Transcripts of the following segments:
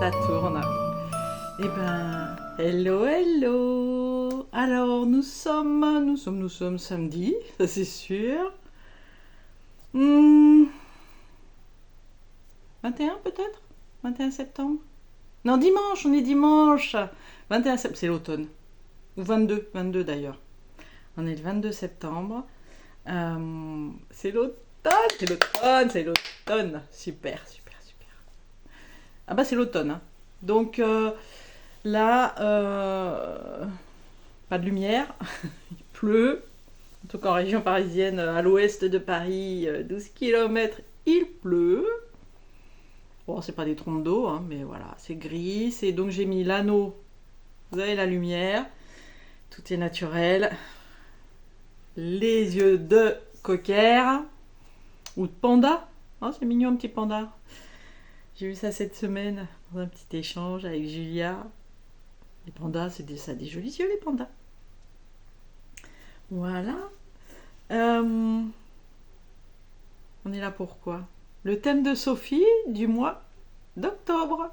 ça tourne. Eh ben, hello, hello. Alors, nous sommes samedi, ça c'est sûr. 21 peut-être 21 septembre. Non, dimanche, on est dimanche. 21 septembre, c'est l'automne. Ou 22 d'ailleurs. On est le 22 septembre. C'est l'automne. Super. Ah bah c'est l'automne, hein. Donc là, pas de lumière, il pleut. En tout cas en région parisienne, à l'ouest de Paris, 12 km, il pleut. Bon, c'est pas des trompes d'eau, hein, mais voilà, c'est gris. Donc j'ai mis l'anneau, vous avez la lumière, tout est naturel. Les yeux de cocker ou de panda. Oh, c'est mignon un petit panda. J'ai vu ça cette semaine dans un petit échange avec Julia. Les pandas, ça a des jolis yeux, les pandas. Voilà. On est là pour quoi? Le thème de Sophie du mois d'octobre.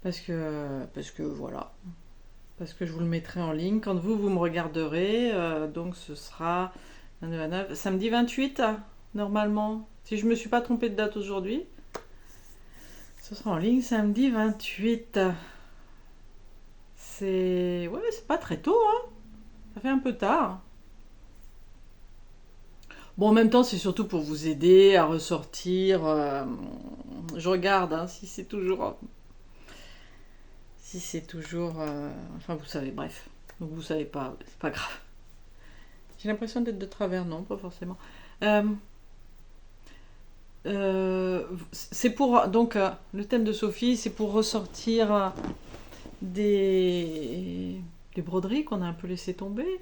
Parce que voilà. Parce que je vous le mettrai en ligne quand vous me regarderez. Donc ce sera samedi 28, normalement. Si je ne me suis pas trompée de date aujourd'hui. Ce sera en ligne samedi 28. C'est pas très tôt, hein. Ça fait un peu tard. Bon, en même temps, c'est surtout pour vous aider à ressortir. Je regarde, hein, si c'est toujours. Enfin, vous savez, bref. Donc, vous savez pas, c'est pas grave. J'ai l'impression d'être de travers, non, pas forcément. C'est pour. Donc, le thème de Sophie, c'est pour ressortir des broderies qu'on a un peu laissé tomber.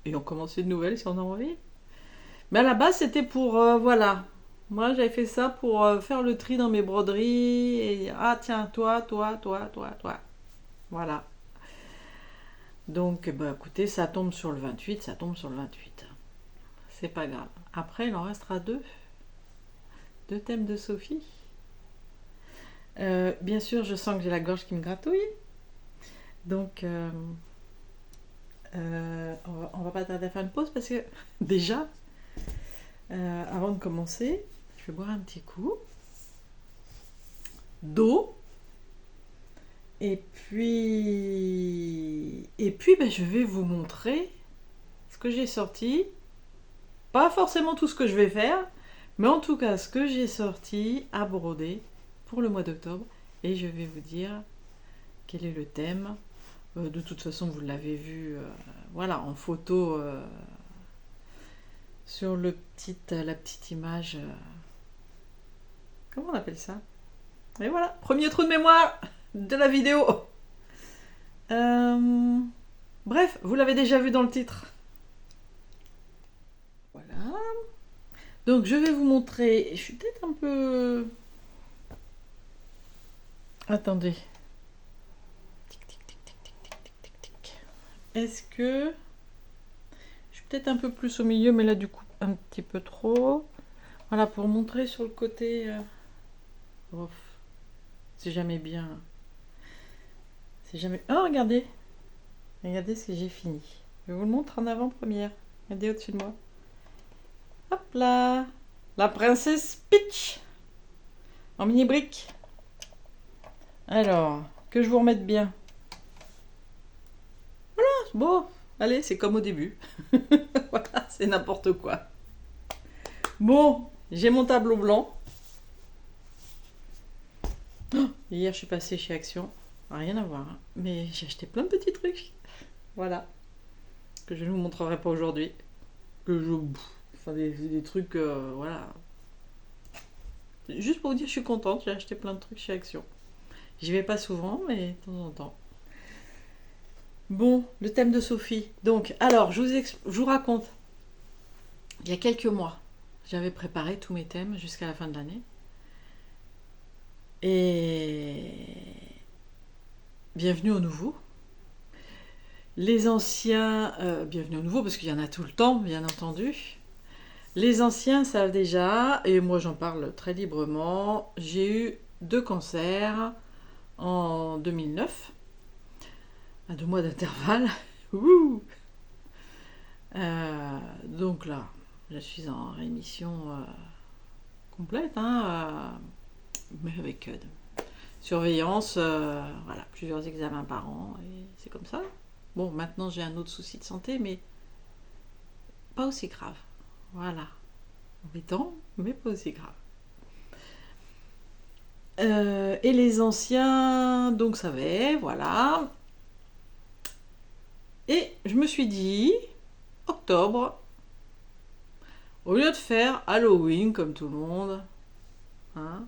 Et on commençait de nouvelles si on a envie. Mais à la base, c'était pour, voilà. Moi, j'avais fait ça pour faire le tri dans mes broderies. Et, tiens, toi. Voilà. Donc, bah, écoutez, ça tombe sur le 28, ça tombe sur le 28. C'est pas grave. Après, il en restera deux. Deux thèmes de Sophie. Bien sûr, je sens que j'ai la gorge qui me gratouille. Donc, on va pas tarder à faire une pause parce que, déjà, avant de commencer, je vais boire un petit coup d'eau. Et puis ben, je vais vous montrer ce que j'ai sorti. Pas forcément tout ce que je vais faire, mais en tout cas ce que j'ai sorti à broder pour le mois d'octobre. Et je vais vous dire quel est le thème. De toute façon, vous l'avez vu voilà, en photo sur la petite image. Comment on appelle ça? Et voilà, premier trou de mémoire de la vidéo. Bref, vous l'avez déjà vu dans le titre. Voilà. Donc je vais vous montrer. Je suis peut-être un peu. Attendez. Tic, tic, tic, tic, tic, tic, tic, tic. Est-ce que. Je suis peut-être un peu plus au milieu, mais là du coup un petit peu trop. Voilà, pour montrer sur le côté. C'est jamais bien. C'est jamais. Oh, regardez! Regardez ce que j'ai fini. Je vous le montre en avant-première. Regardez au-dessus de moi. Hop là! La princesse Peach! En mini brique. Alors, que je vous remette bien. Voilà, bon. Allez, c'est comme au début. Voilà, c'est n'importe quoi. Bon, j'ai mon tableau blanc. Oh, hier, je suis passée chez Action. Rien à voir, hein. Mais j'ai acheté plein de petits trucs. Voilà. Que je ne vous montrerai pas aujourd'hui. Enfin, des trucs, voilà. Juste pour vous dire, je suis contente. J'ai acheté plein de trucs chez Action. J'y vais pas souvent, mais de temps en temps. Bon, le thème de Sophie. Donc, alors, je vous raconte. Il y a quelques mois, j'avais préparé tous mes thèmes jusqu'à la fin de l'année. Et bienvenue au nouveau. Les anciens, bienvenue au nouveau, parce qu'il y en a tout le temps, bien entendu. Les anciens savent déjà, et moi j'en parle très librement, j'ai eu de cancer en 2009, à 2 mois d'intervalle. Ouh. Donc là, je suis en rémission complète, hein, mais avec surveillance, voilà, plusieurs examens par an, et c'est comme ça. Bon, maintenant j'ai un autre souci de santé, mais pas aussi grave. Voilà. Embêtant, mais pas aussi grave. Et les anciens, donc ça va, voilà. Et je me suis dit, octobre, au lieu de faire Halloween comme tout le monde, hein,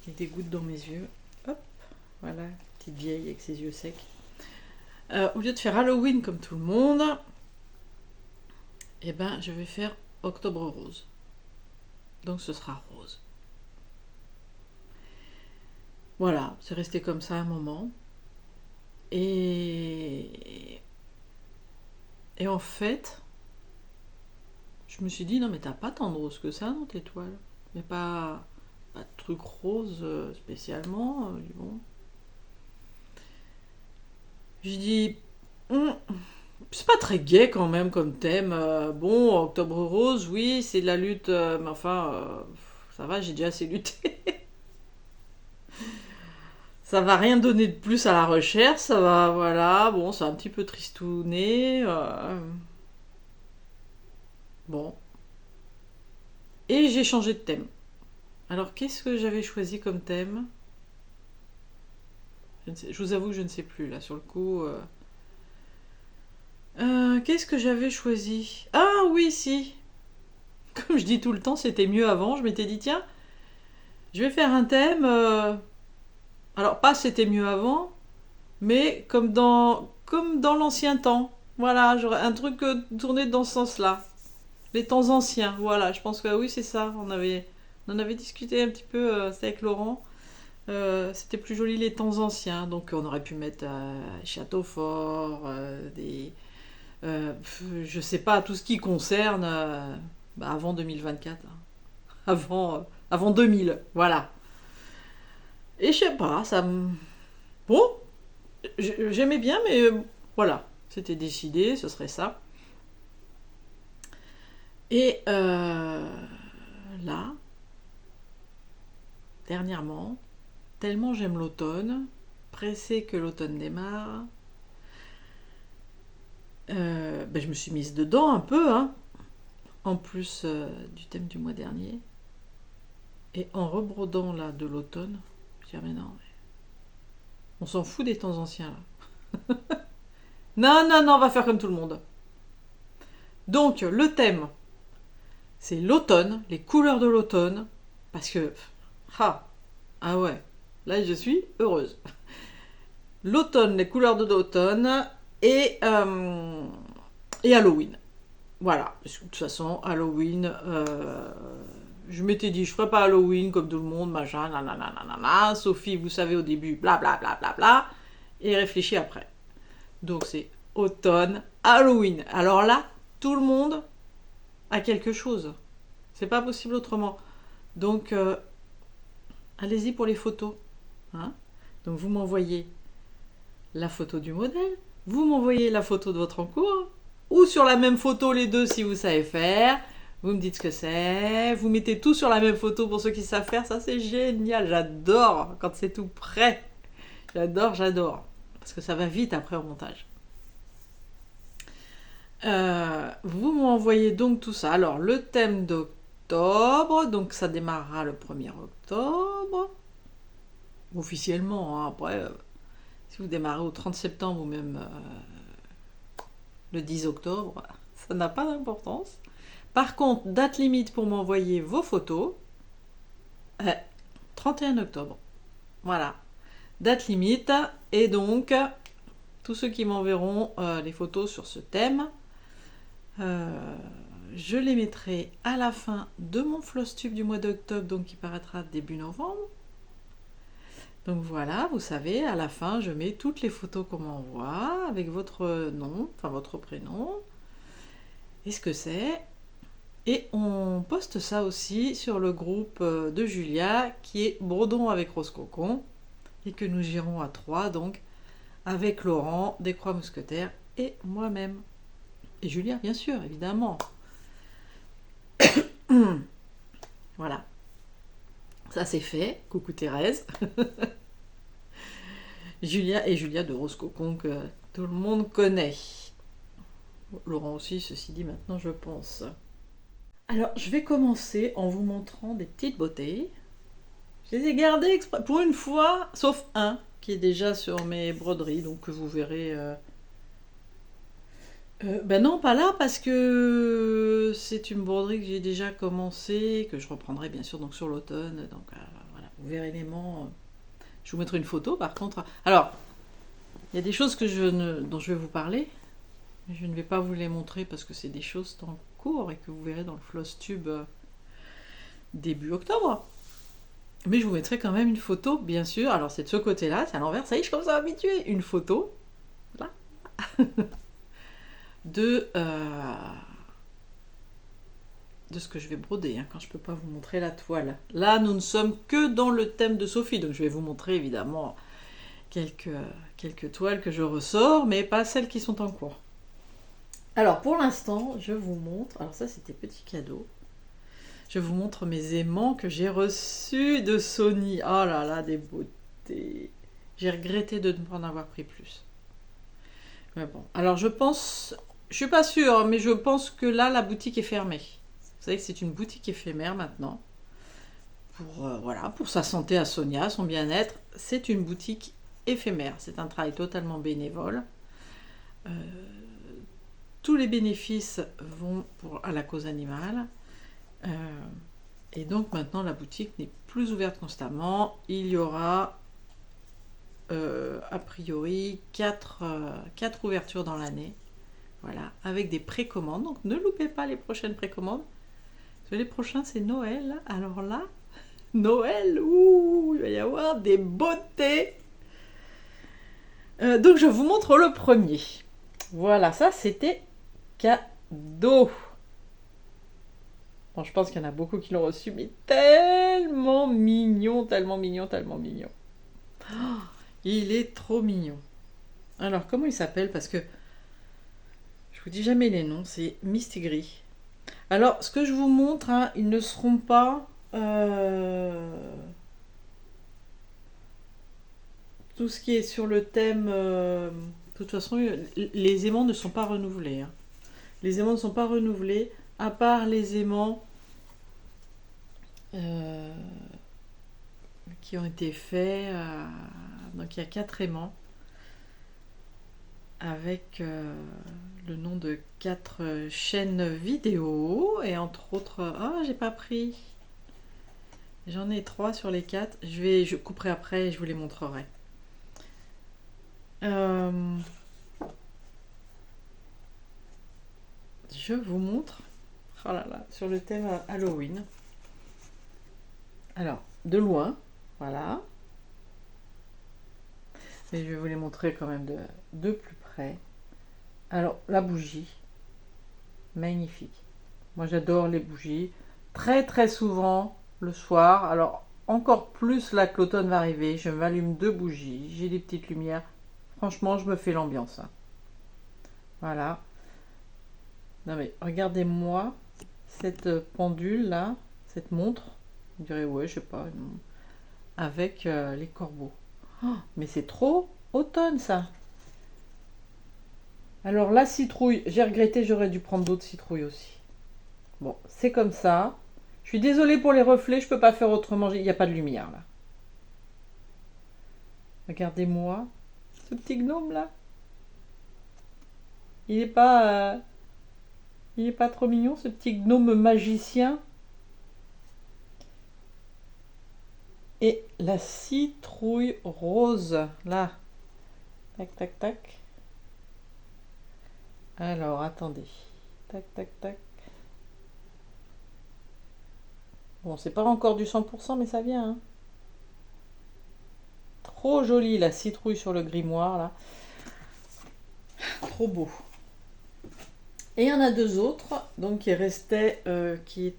il y a des gouttes dans mes yeux, hop, voilà, petite vieille avec ses yeux secs. Au lieu de faire Halloween comme tout le monde, eh ben, je vais faire Octobre rose. Donc ce sera rose. Voilà, c'est resté comme ça un moment. Et en fait, je me suis dit, non mais t'as pas tant de rose que ça dans tes toiles. Mais pas de truc rose spécialement. Bon. Je dis, c'est pas très gai quand même comme thème. Bon, Octobre rose, oui, c'est de la lutte, mais enfin, ça va, j'ai déjà assez lutté. Ça va rien donner de plus à la recherche, ça va, voilà, bon, c'est un petit peu tristouné. Bon. Et j'ai changé de thème. Alors, qu'est-ce que j'avais choisi comme thème? Je vous avoue que je ne sais plus, là, sur le coup. Qu'est-ce que j'avais choisi? Ah oui, si. Comme je dis tout le temps, c'était mieux avant. Je m'étais dit, tiens, je vais faire un thème. Alors, pas c'était mieux avant, mais comme dans l'ancien temps. Voilà, j'aurais un truc tourné dans ce sens-là. Les temps anciens, voilà. Je pense que oui, c'est ça. On en avait discuté un petit peu, c'était avec Laurent. C'était plus joli les temps anciens. Donc, on aurait pu mettre château fort, je sais pas, tout ce qui concerne avant 2024, hein. Avant 2000, voilà. Et je sais pas, ça me... Bon, j'aimais bien, mais voilà, c'était décidé, ce serait ça. Et là, dernièrement, tellement j'aime l'automne, pressée que l'automne démarre, je me suis mise dedans un peu, hein, en plus du thème du mois dernier. Et en rebrodant là de l'automne, je me dis, ah mais non, on s'en fout des temps anciens là. Non, non, non, on va faire comme tout le monde. Donc, le thème, c'est l'automne, les couleurs de l'automne, parce que, ah ouais, là je suis heureuse. L'automne, les couleurs de l'automne et Halloween. Voilà, parce que de toute façon, Halloween, je m'étais dit, je ferai pas Halloween comme tout le monde, machin, nanana. Sophie, vous savez au début, bla bla bla bla bla, et réfléchis après. Donc c'est automne, Halloween. Alors là, tout le monde a quelque chose. C'est pas possible autrement. Donc, allez-y pour les photos. Hein. Donc vous m'envoyez la photo du modèle, vous m'envoyez la photo de votre encours, ou sur la même photo les deux si vous savez faire. Vous me dites ce que c'est, vous mettez tout sur la même photo pour ceux qui savent faire, ça c'est génial, j'adore quand c'est tout prêt. J'adore. Parce que ça va vite après au montage. Vous m'envoyez donc tout ça. Alors, le thème d'octobre, donc ça démarrera le 1er octobre. Officiellement, hein, après, si vous démarrez au 30 septembre ou même le 10 octobre, ça n'a pas d'importance. Par contre, date limite pour m'envoyer vos photos, 31 octobre. Voilà. Date limite. Et donc, tous ceux qui m'enverront les photos sur ce thème, je les mettrai à la fin de mon Flosstube du mois d'octobre, donc qui paraîtra début novembre. Donc voilà, vous savez, à la fin, je mets toutes les photos qu'on m'envoie avec votre nom, enfin votre prénom, et ce que c'est. Et on poste ça aussi sur le groupe de Julia, qui est Brodons avec Rose Cocon, et que nous gérons à 3, donc, avec Laurent, des Croix Mousquetaires, et moi-même. Et Julia, bien sûr, évidemment. Voilà. Ça c'est fait. Coucou Thérèse. Julia et Julia de Rose Cocon que tout le monde connaît. Laurent aussi, ceci dit maintenant, je pense. Alors, je vais commencer en vous montrant des petites beautés. Je les ai gardées exprès pour une fois, sauf un qui est déjà sur mes broderies, donc que vous verrez. Ben non, pas là, parce que c'est une broderie que j'ai déjà commencé, que je reprendrai bien sûr donc sur l'automne. Donc voilà, vous verrez l'élément. Je vous mettrai une photo par contre. Alors, il y a des choses dont je vais vous parler, mais je ne vais pas vous les montrer parce que c'est des choses en cours et que vous verrez dans le Flosstube début octobre. Mais je vous mettrai quand même une photo, bien sûr. Alors c'est de ce côté-là, c'est à l'envers. Ça y est, je commence à m'habituer. Une photo, là, de ce que je vais broder, hein, quand je ne peux pas vous montrer la toile. Là, nous ne sommes que dans le thème de Sophie, donc je vais vous montrer évidemment quelques toiles que je ressors, mais pas celles qui sont en cours. Alors pour l'instant, je vous montre, alors ça c'était petit cadeau, je vous montre mes aimants que j'ai reçus de Sony. Oh là là, des beautés. J'ai regretté de ne pas en avoir pris plus. Mais bon, alors je pense, je suis pas sûre, mais je pense que là la boutique est fermée. Vous savez que c'est une boutique éphémère maintenant. Voilà, pour sa santé à Sonia, son bien-être, c'est une boutique éphémère. C'est un travail totalement bénévole. Tous les bénéfices vont à la cause animale. Et donc maintenant, la boutique n'est plus ouverte constamment. Il y aura a priori 4 ouvertures dans l'année. Voilà, avec des précommandes. Donc ne loupez pas les prochaines précommandes. Parce que les prochains, c'est Noël. Alors là, Noël, ouh, il va y avoir des beautés. Donc je vous montre le premier. Voilà, ça c'était cadeau. Bon, je pense qu'il y en a beaucoup qui l'ont reçu, mais tellement mignon, tellement mignon, tellement mignon. Oh, il est trop mignon. Alors, comment il s'appelle? Parce que je vous dis jamais les noms, c'est Mistigris. Alors, ce que je vous montre, hein, ils ne seront pas tout ce qui est sur le thème. De toute façon, les aimants ne sont pas renouvelés. Hein. Les aimants ne sont pas renouvelés, à part les aimants qui ont été faits. Donc, il y a 4 aimants avec le nom de 4 chaînes vidéo et entre autres. Ah, j'ai pas pris. J'en ai 3 sur les 4. Je couperai après et je vous les montrerai. Je vous montre. Oh là là, sur le thème Halloween. Alors, de loin, voilà. Et je vais vous les montrer quand même de plus près. Alors, la bougie, magnifique. Moi, j'adore les bougies. Très, très souvent, le soir, alors encore plus là que l'automne va arriver, je m'allume 2 bougies, j'ai des petites lumières. Franchement, je me fais l'ambiance. Hein. Voilà. Non mais, regardez-moi cette pendule là, cette montre. On dirait, ouais, je sais pas, avec les corbeaux. Oh, mais c'est trop automne ça. Alors la citrouille, j'ai regretté, j'aurais dû prendre d'autres citrouilles aussi. Bon, c'est comme ça. Je suis désolée pour les reflets, je peux pas faire autrement, il n'y a pas de lumière là. Regardez-moi, ce petit gnome là. Il est pas trop mignon ce petit gnome magicien. Et la citrouille rose là. Tac tac tac. Alors attendez. Tac tac tac. Bon, c'est pas encore du 100%, mais ça vient. Hein. Trop jolie la citrouille sur le grimoire là. Trop beau. Et il y en a deux autres, donc il restait, qui est...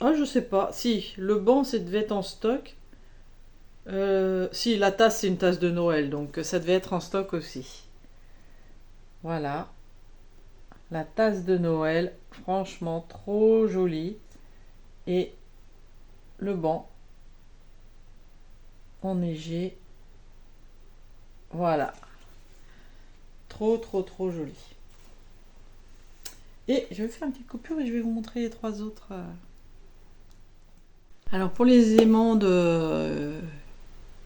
Ah, je sais pas. Si, le banc, c'est devait être en stock. Si, la tasse, c'est une tasse de Noël, donc ça devait être en stock aussi. Voilà, la tasse de Noël, franchement, trop jolie. Et le banc, enneigé. Voilà, trop, trop, trop joli. Et je vais faire une petite coupure et je vais vous montrer les trois autres. Alors, pour les aimants de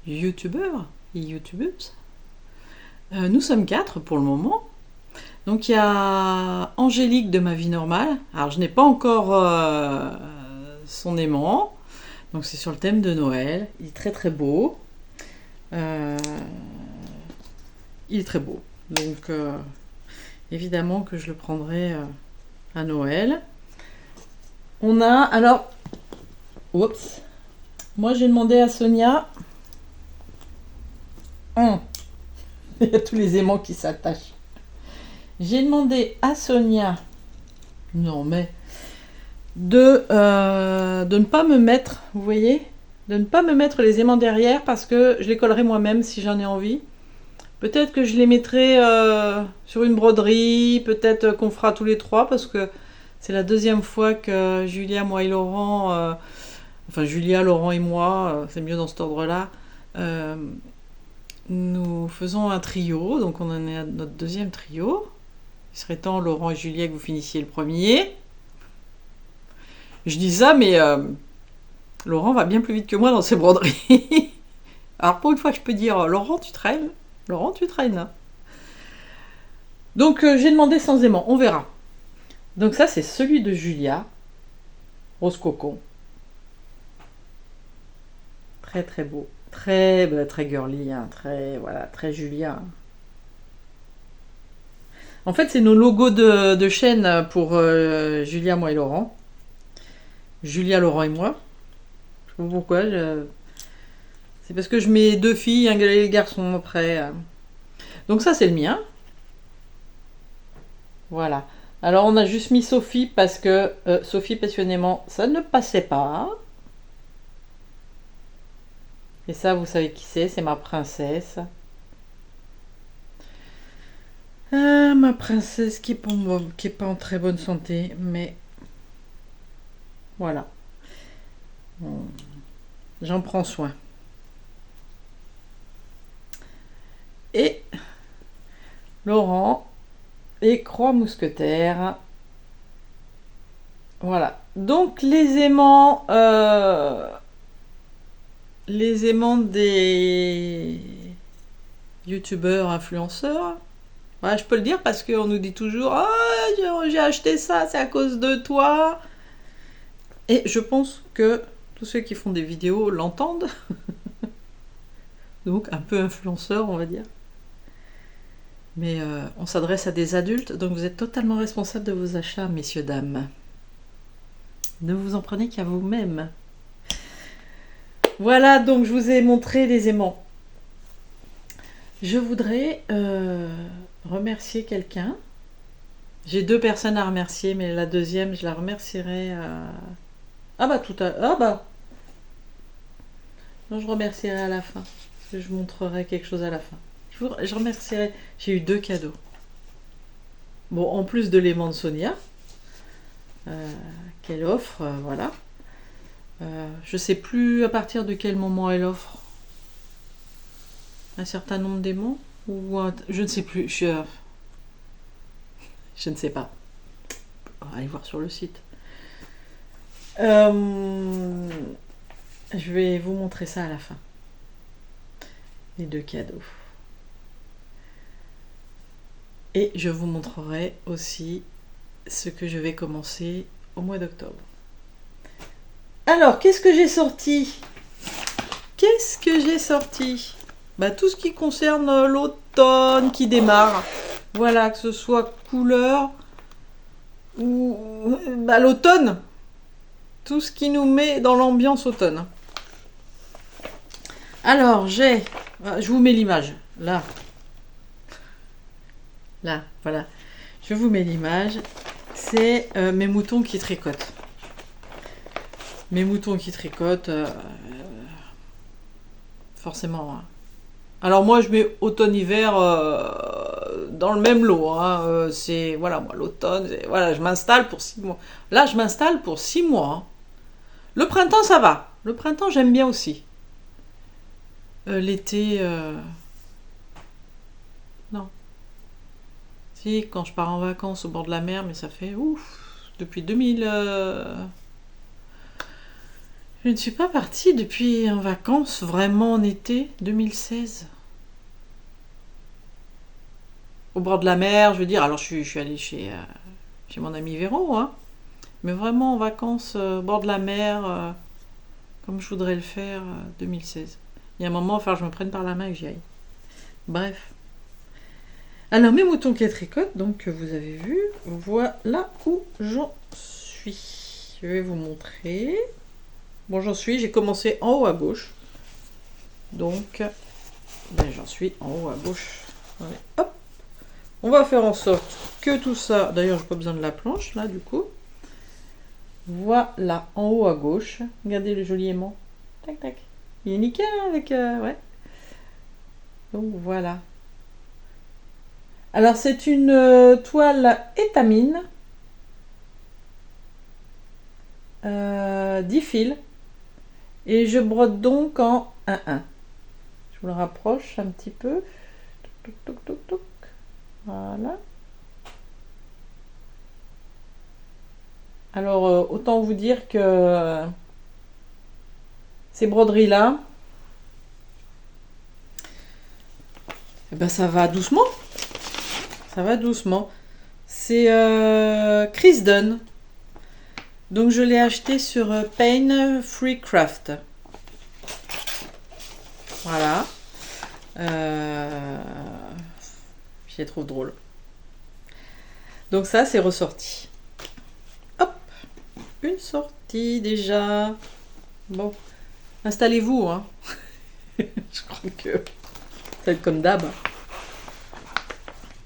youtubeurs et youtubeuses, nous sommes 4 pour le moment. Donc il y a Angélique de Ma Vie Normale. Alors je n'ai pas encore son aimant. Donc c'est sur le thème de Noël. Il est très très beau. Il est très beau. Donc évidemment que je le prendrai à Noël. On a alors... Oups. Moi j'ai demandé à Sonia... Il y a tous les aimants qui s'attachent. J'ai demandé à Sonia, non mais, de ne pas me mettre, vous voyez, de ne pas me mettre les aimants derrière parce que je les collerai moi-même si j'en ai envie. Peut-être que je les mettrai sur une broderie, peut-être qu'on fera tous les trois parce que c'est la deuxième fois que Julia, moi et Laurent, enfin Julia, Laurent et moi, c'est mieux dans cet ordre-là, nous faisons un trio, donc on en est à notre deuxième trio. Il serait temps, Laurent et Julia, que vous finissiez le premier. Je dis ça, mais Laurent va bien plus vite que moi dans ses broderies. Alors pour une fois, je peux dire, Laurent, tu traînes. Laurent, tu traînes. Donc j'ai demandé sans aimant, on verra. Donc ça, c'est celui de Julia. Rose cocon. Très très beau. Très, très girly, hein, très, voilà, très Julia. En fait, c'est nos logos de chaîne pour Julia, moi et Laurent. Julia, Laurent et moi. Je sais pas pourquoi. C'est parce que je mets deux filles, un garçon après. Donc ça, c'est le mien. Voilà. Alors, on a juste mis Sophie parce que Sophie, passionnément, ça ne passait pas. Et ça, vous savez qui c'est ma princesse. Ah, ma princesse qui est pas en très bonne santé, mais voilà. J'en prends soin. Et Laurent et Croix Mousquetaire. Voilà. Donc les aimants des youtubeurs, influenceurs. Voilà, je peux le dire parce qu'on nous dit toujours ah, j'ai acheté ça, c'est à cause de toi. Et je pense que tous ceux qui font des vidéos l'entendent. Donc un peu influenceur, on va dire. Mais on s'adresse à des adultes, donc vous êtes totalement responsable de vos achats, messieurs, dames. Ne vous en prenez qu'à vous-même. Voilà, donc je vous ai montré les aimants. Je voudrais remercier quelqu'un. J'ai deux personnes à remercier, mais la deuxième, je la remercierai Ah bah tout à... Ah bah non, je remercierai à la fin. Parce que je montrerai quelque chose à la fin. Je remercierai... J'ai eu deux cadeaux. Bon, en plus de l'aimant de Sonia, qu'elle offre, voilà. Je sais plus à partir de quel moment elle offre un certain nombre d'aimants ou je ne sais plus. Je ne sais pas. On va aller voir sur le site. Je vais vous montrer ça à la fin. Les deux cadeaux. Et je vous montrerai aussi ce que je vais commencer au mois d'octobre. Alors, qu'est-ce que j'ai sorti? Qu'est-ce que j'ai sorti? Bah, tout ce qui concerne l'automne qui démarre. Voilà, que ce soit couleur ou l'automne. Tout ce qui nous met dans l'ambiance automne. Alors, je vous mets l'image. Là, voilà. Je vous mets l'image. c'est mes moutons qui tricotent. Mes moutons qui tricotent, forcément. Hein. Alors moi, je mets automne-hiver dans le même lot. Hein. C'est, voilà, moi, l'automne, voilà, je m'installe pour 6 mois. Là, je m'installe pour 6 mois. Hein. Le printemps, ça va. Le printemps, j'aime bien aussi. L'été, non. Si, quand je pars en vacances au bord de la mer, mais ça fait, ouf, depuis 2000... Je ne suis pas partie depuis en vacances, vraiment en été 2016. Au bord de la mer, je veux dire. Alors, je suis allée chez mon ami Véro, hein. Mais vraiment en vacances, au bord de la mer, comme je voudrais le faire, 2016. Il y a un moment, il va falloir que je me prenne par la main et que j'y aille. Bref. Alors, mes moutons qui tricotent, donc vous avez vu, voilà où j'en suis. Je vais vous montrer. Bon, j'ai commencé en haut à gauche. Donc, ben, j'en suis en haut à gauche. Allez, hop. On va faire en sorte que tout ça... D'ailleurs, j'ai pas besoin de la planche, là, du coup. Voilà, en haut à gauche. Regardez le joli aimant. Tac, tac. Il est nickel, hein, avec... ouais. Donc, voilà. Alors, c'est une toile étamine. 10 fils. Et je brode donc en 1-1. Je vous le rapproche un petit peu. Toc, toc, toc, toc. Voilà. Alors, autant vous dire que ces broderies-là, eh ben, ça va doucement. Ça va doucement. C'est Chris Dunn. Donc je l'ai acheté sur Pain Free Craft. Voilà. Je les trouve drôle. Donc ça, c'est ressorti. Hop. Une sortie déjà. Bon. Installez-vous. Hein. Je crois que ça va être comme d'hab.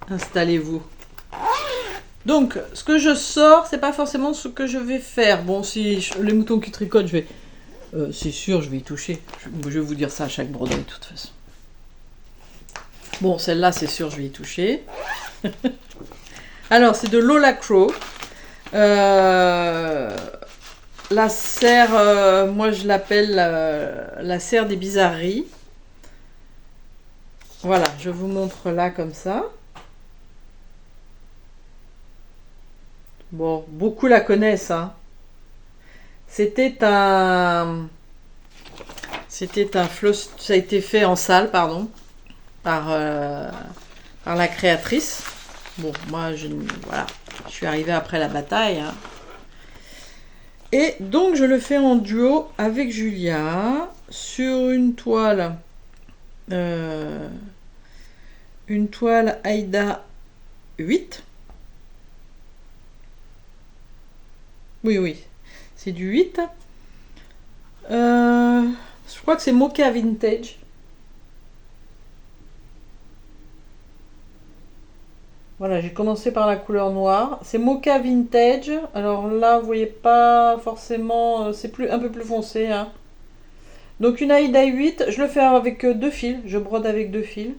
Installez-vous. Donc, ce que je sors, c'est pas forcément ce que je vais faire. Bon, si les moutons qui tricotent, je vais... c'est sûr, je vais y toucher. Je vais vous dire ça à chaque broderie, de toute façon. Bon, celle-là, c'est sûr, je vais y toucher. Alors, c'est de Lola Crow. La serre, moi, je l'appelle la serre des bizarreries. Voilà, je vous montre là, comme ça. Bon, beaucoup la connaissent, hein. C'était un floss, ça a été fait en salle, pardon, par la créatrice. Bon, moi, voilà, je suis arrivée après la bataille. Hein. Et donc, je le fais en duo avec Julia sur une toile Aïda 8. Oui, c'est du 8. Je crois que c'est Mocha Vintage. Voilà, j'ai commencé par la couleur noire. C'est Mocha Vintage. Alors là, vous voyez pas forcément... c'est un peu plus foncé. Hein. Donc une Aïda 8, je le fais avec 2 fils. Je brode avec 2 fils.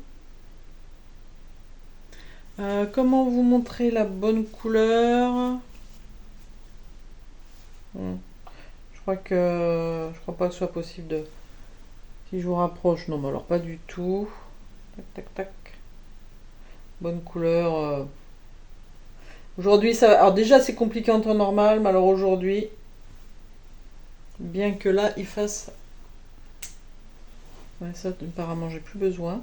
Comment vous montrer la bonne couleur ? Je crois pas que ce soit possible de... Si je vous rapproche, non, mais alors pas du tout. Tac, tac, tac. Bonne couleur. Aujourd'hui, ça va... Alors déjà, c'est compliqué en temps normal, mais alors aujourd'hui, bien que là, il fasse... Ouais, ça, apparemment, j'ai plus besoin.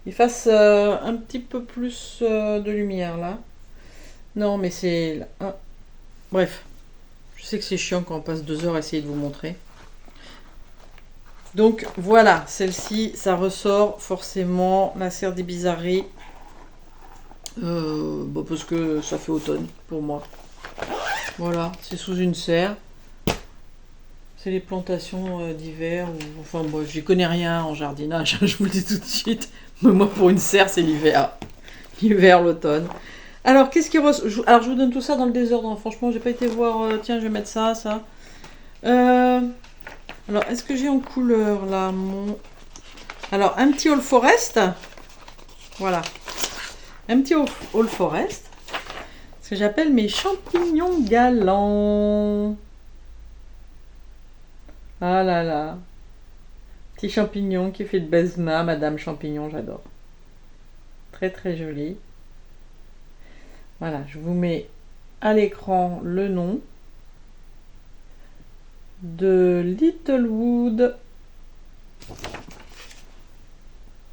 Il fasse un petit peu plus de lumière, là. Non, mais c'est... Bref. Je sais que c'est chiant quand on passe 2 heures à essayer de vous montrer. Donc voilà, celle-ci, ça ressort forcément la serre des bizarreries. Bon, parce que ça fait automne pour moi. Voilà, c'est sous une serre. C'est les plantations d'hiver. Enfin, moi, j'y connais rien en jardinage, je vous le dis tout de suite. Mais moi, pour une serre, c'est l'hiver. L'hiver, l'automne. Alors, qu'est-ce qui alors, je vous donne tout ça dans le désordre, hein. Franchement, j'ai pas été voir. Tiens, je vais mettre ça, ça. Alors, est-ce que j'ai en couleur là mon. Alors, un petit All Forest. Voilà. Un petit All Forest. Ce que j'appelle mes champignons galants. Ah là là. Petit champignon qui fait de Besma, Madame Champignon, j'adore. Très très joli. Voilà, je vous mets à l'écran le nom de Littlewood.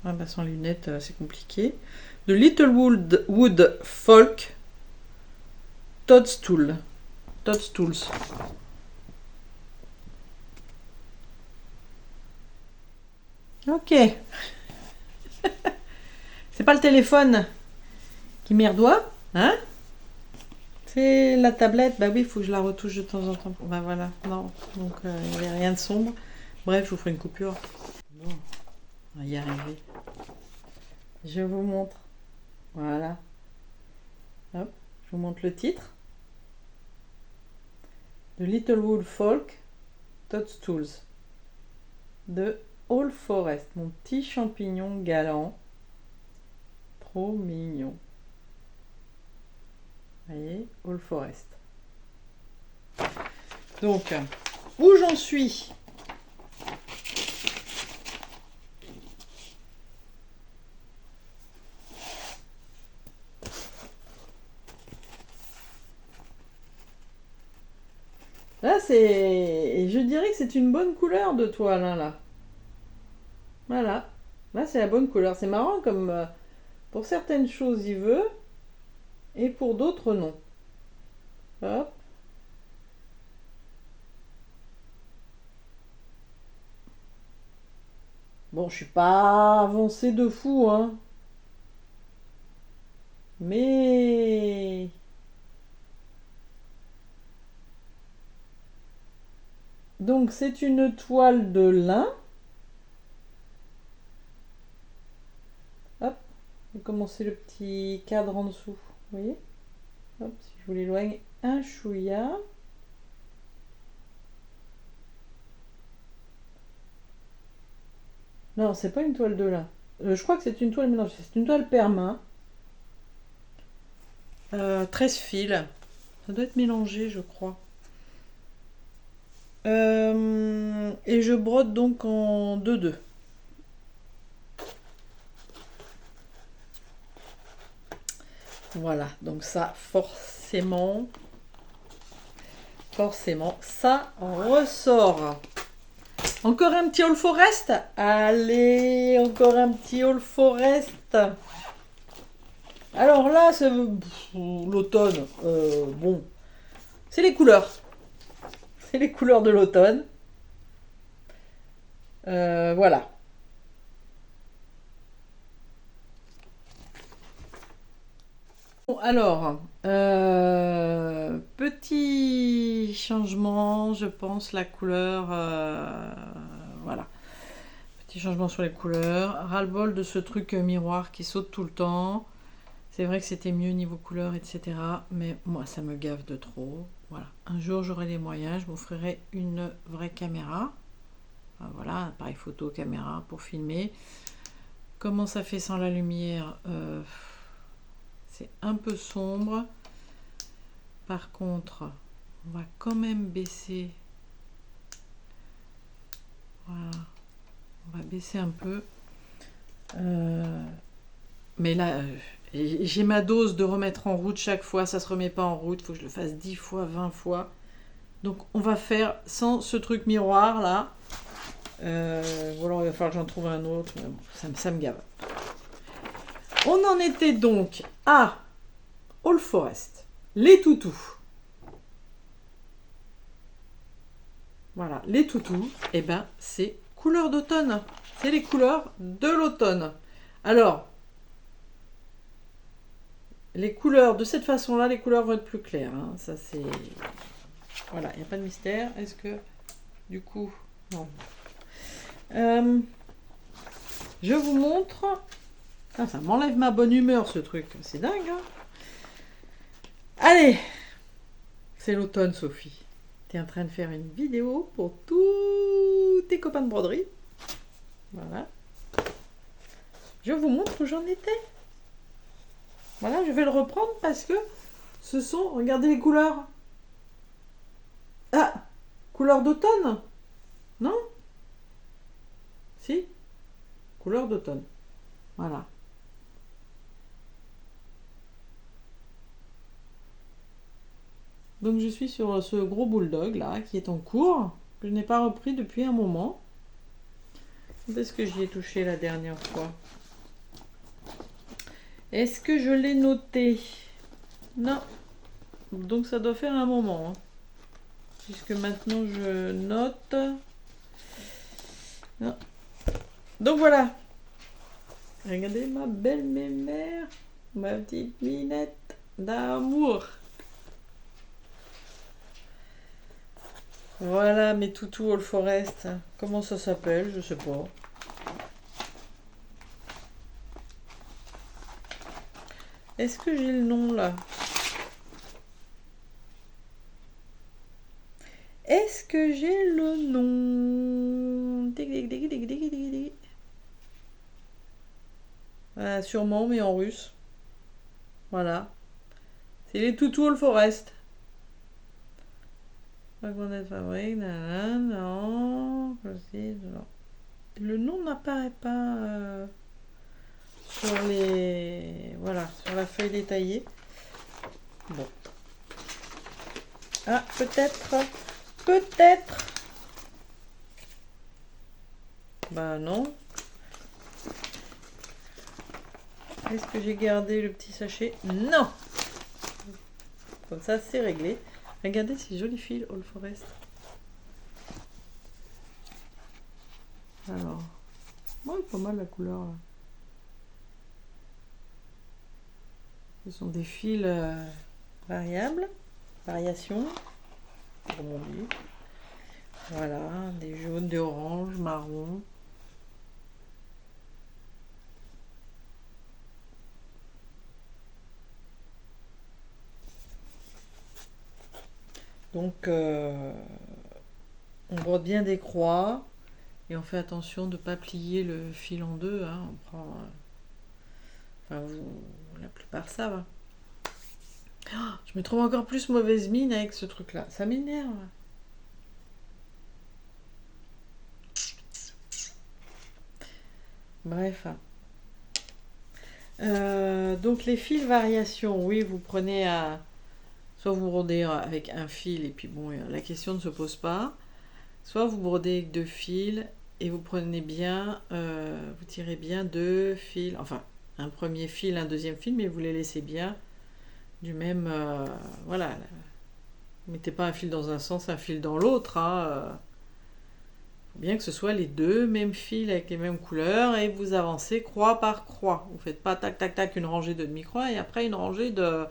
Ah bah sans lunettes, c'est compliqué. De Littlewood Folk Toadstools. Ok. C'est pas le téléphone qui merdoie, hein? C'est la tablette. Bah oui, il faut que je la retouche de temps en temps. Bah voilà, non. Donc il n'y avait rien de sombre. Bref, je vous ferai une coupure. Bon, on va y arriver. Je vous montre. Voilà. Hop, je vous montre le titre. De Littlewood Folk Toadstools. De All Forest. Mon petit champignon galant. Trop mignon. Vous voyez, All Forest. Donc, où j'en suis? Là, je dirais que c'est une bonne couleur de toile, hein, là. Voilà. Là, c'est la bonne couleur. C'est marrant comme pour certaines choses, il veut, et pour d'autres, non. Hop. Bon, je suis pas avancée de fou, hein. Mais... Donc, c'est une toile de lin. Hop. Et comment c'est le petit cadre en dessous, vous voyez? Hop, si je vous l'éloigne un chouïa. Non, c'est pas une toile de lin. Je crois que c'est une toile mélangée. C'est une toile perma. 13 fils. Ça doit être mélangé, je crois. Et je brode donc en 2-2. Voilà, donc ça, forcément, ça ressort. Encore un petit All Forest? Allez, encore un petit All Forest. Alors là, c'est l'automne. Bon, c'est les couleurs. C'est les couleurs de l'automne. Voilà. Bon, alors, petit changement, je pense, la couleur. Voilà. Petit changement sur les couleurs. Ras-le-bol de ce truc miroir qui saute tout le temps. C'est vrai que c'était mieux niveau couleur, etc. Mais moi, ça me gave de trop. Voilà. Un jour, j'aurai les moyens. Je m'offrirai une vraie caméra. Voilà, appareil photo, caméra pour filmer. Comment ça fait sans la lumière? C'est un peu sombre. Par contre, on va quand même baisser. Voilà. On va baisser un peu. Mais là, j'ai ma dose de remettre en route chaque fois. Ça se remet pas en route. Il faut que je le fasse 10 fois, 20 fois. Donc, on va faire sans ce truc miroir là. Ou alors, il va falloir que j'en trouve un autre. Mais bon, ça me gave. On en était donc à All Forest. Les toutous. Voilà, les toutous, et ben c'est couleur d'automne. C'est les couleurs de l'automne. Alors, les couleurs, de cette façon-là, les couleurs vont être plus claires. Hein. Ça, c'est... Voilà, il n'y a pas de mystère. Est-ce que, du coup... Non. Je vous montre... Ah, ça m'enlève ma bonne humeur, ce truc. C'est dingue, hein. Allez, c'est l'automne, Sophie. Tu es en train de faire une vidéo pour tous tes copains de broderie. Voilà. Je vous montre où j'en étais. Voilà, je vais le reprendre parce que ce sont... Regardez les couleurs. Ah, couleur d'automne? Non? Si? Couleur d'automne. Voilà. Donc je suis sur ce gros bulldog là qui est en cours, que je n'ai pas repris depuis un moment. Est-ce que j'y ai touché la dernière fois? Est-ce que je l'ai noté? Non. Donc ça doit faire un moment. Hein. Puisque maintenant je note. Non. Donc voilà. Regardez ma belle mémère. Ma petite minette d'amour. Voilà mes toutous All Forest. Comment ça s'appelle? Je sais pas. Est-ce que j'ai le nom là? Est-ce que j'ai le nom? Ah, sûrement, mais en russe. Voilà. C'est les toutous All Forest. Fabrique, non. Le nom n'apparaît pas sur les. Voilà, sur la feuille détaillée. Bon. Ah, peut-être. Peut-être. Bah non. Est-ce que j'ai gardé le petit sachet? Non. Comme ça, c'est réglé. Regardez ces jolis fils All Forest. Alors, ouais, pas mal la couleur là. Ce sont des fils variables, variations, comme on dit. Voilà, des jaunes, des oranges, marrons. Donc, on brode bien des croix et on fait attention de ne pas plier le fil en deux. Hein. On prend, enfin, la plupart savent. Oh, je me trouve encore plus mauvaise mine avec ce truc-là. Ça m'énerve. Bref. Donc les fils variations, oui, vous prenez à... Soit vous brodez avec un fil et puis bon, la question ne se pose pas. Soit vous brodez avec deux fils et vous prenez bien, vous tirez bien deux fils, enfin un premier fil, un deuxième fil, mais vous les laissez bien du même, voilà. Vous mettez pas un fil dans un sens, un fil dans l'autre. Hein, faut bien que ce soit les deux mêmes fils avec les mêmes couleurs et vous avancez croix par croix. Vous faites pas tac tac tac une rangée de demi-croix et après une rangée de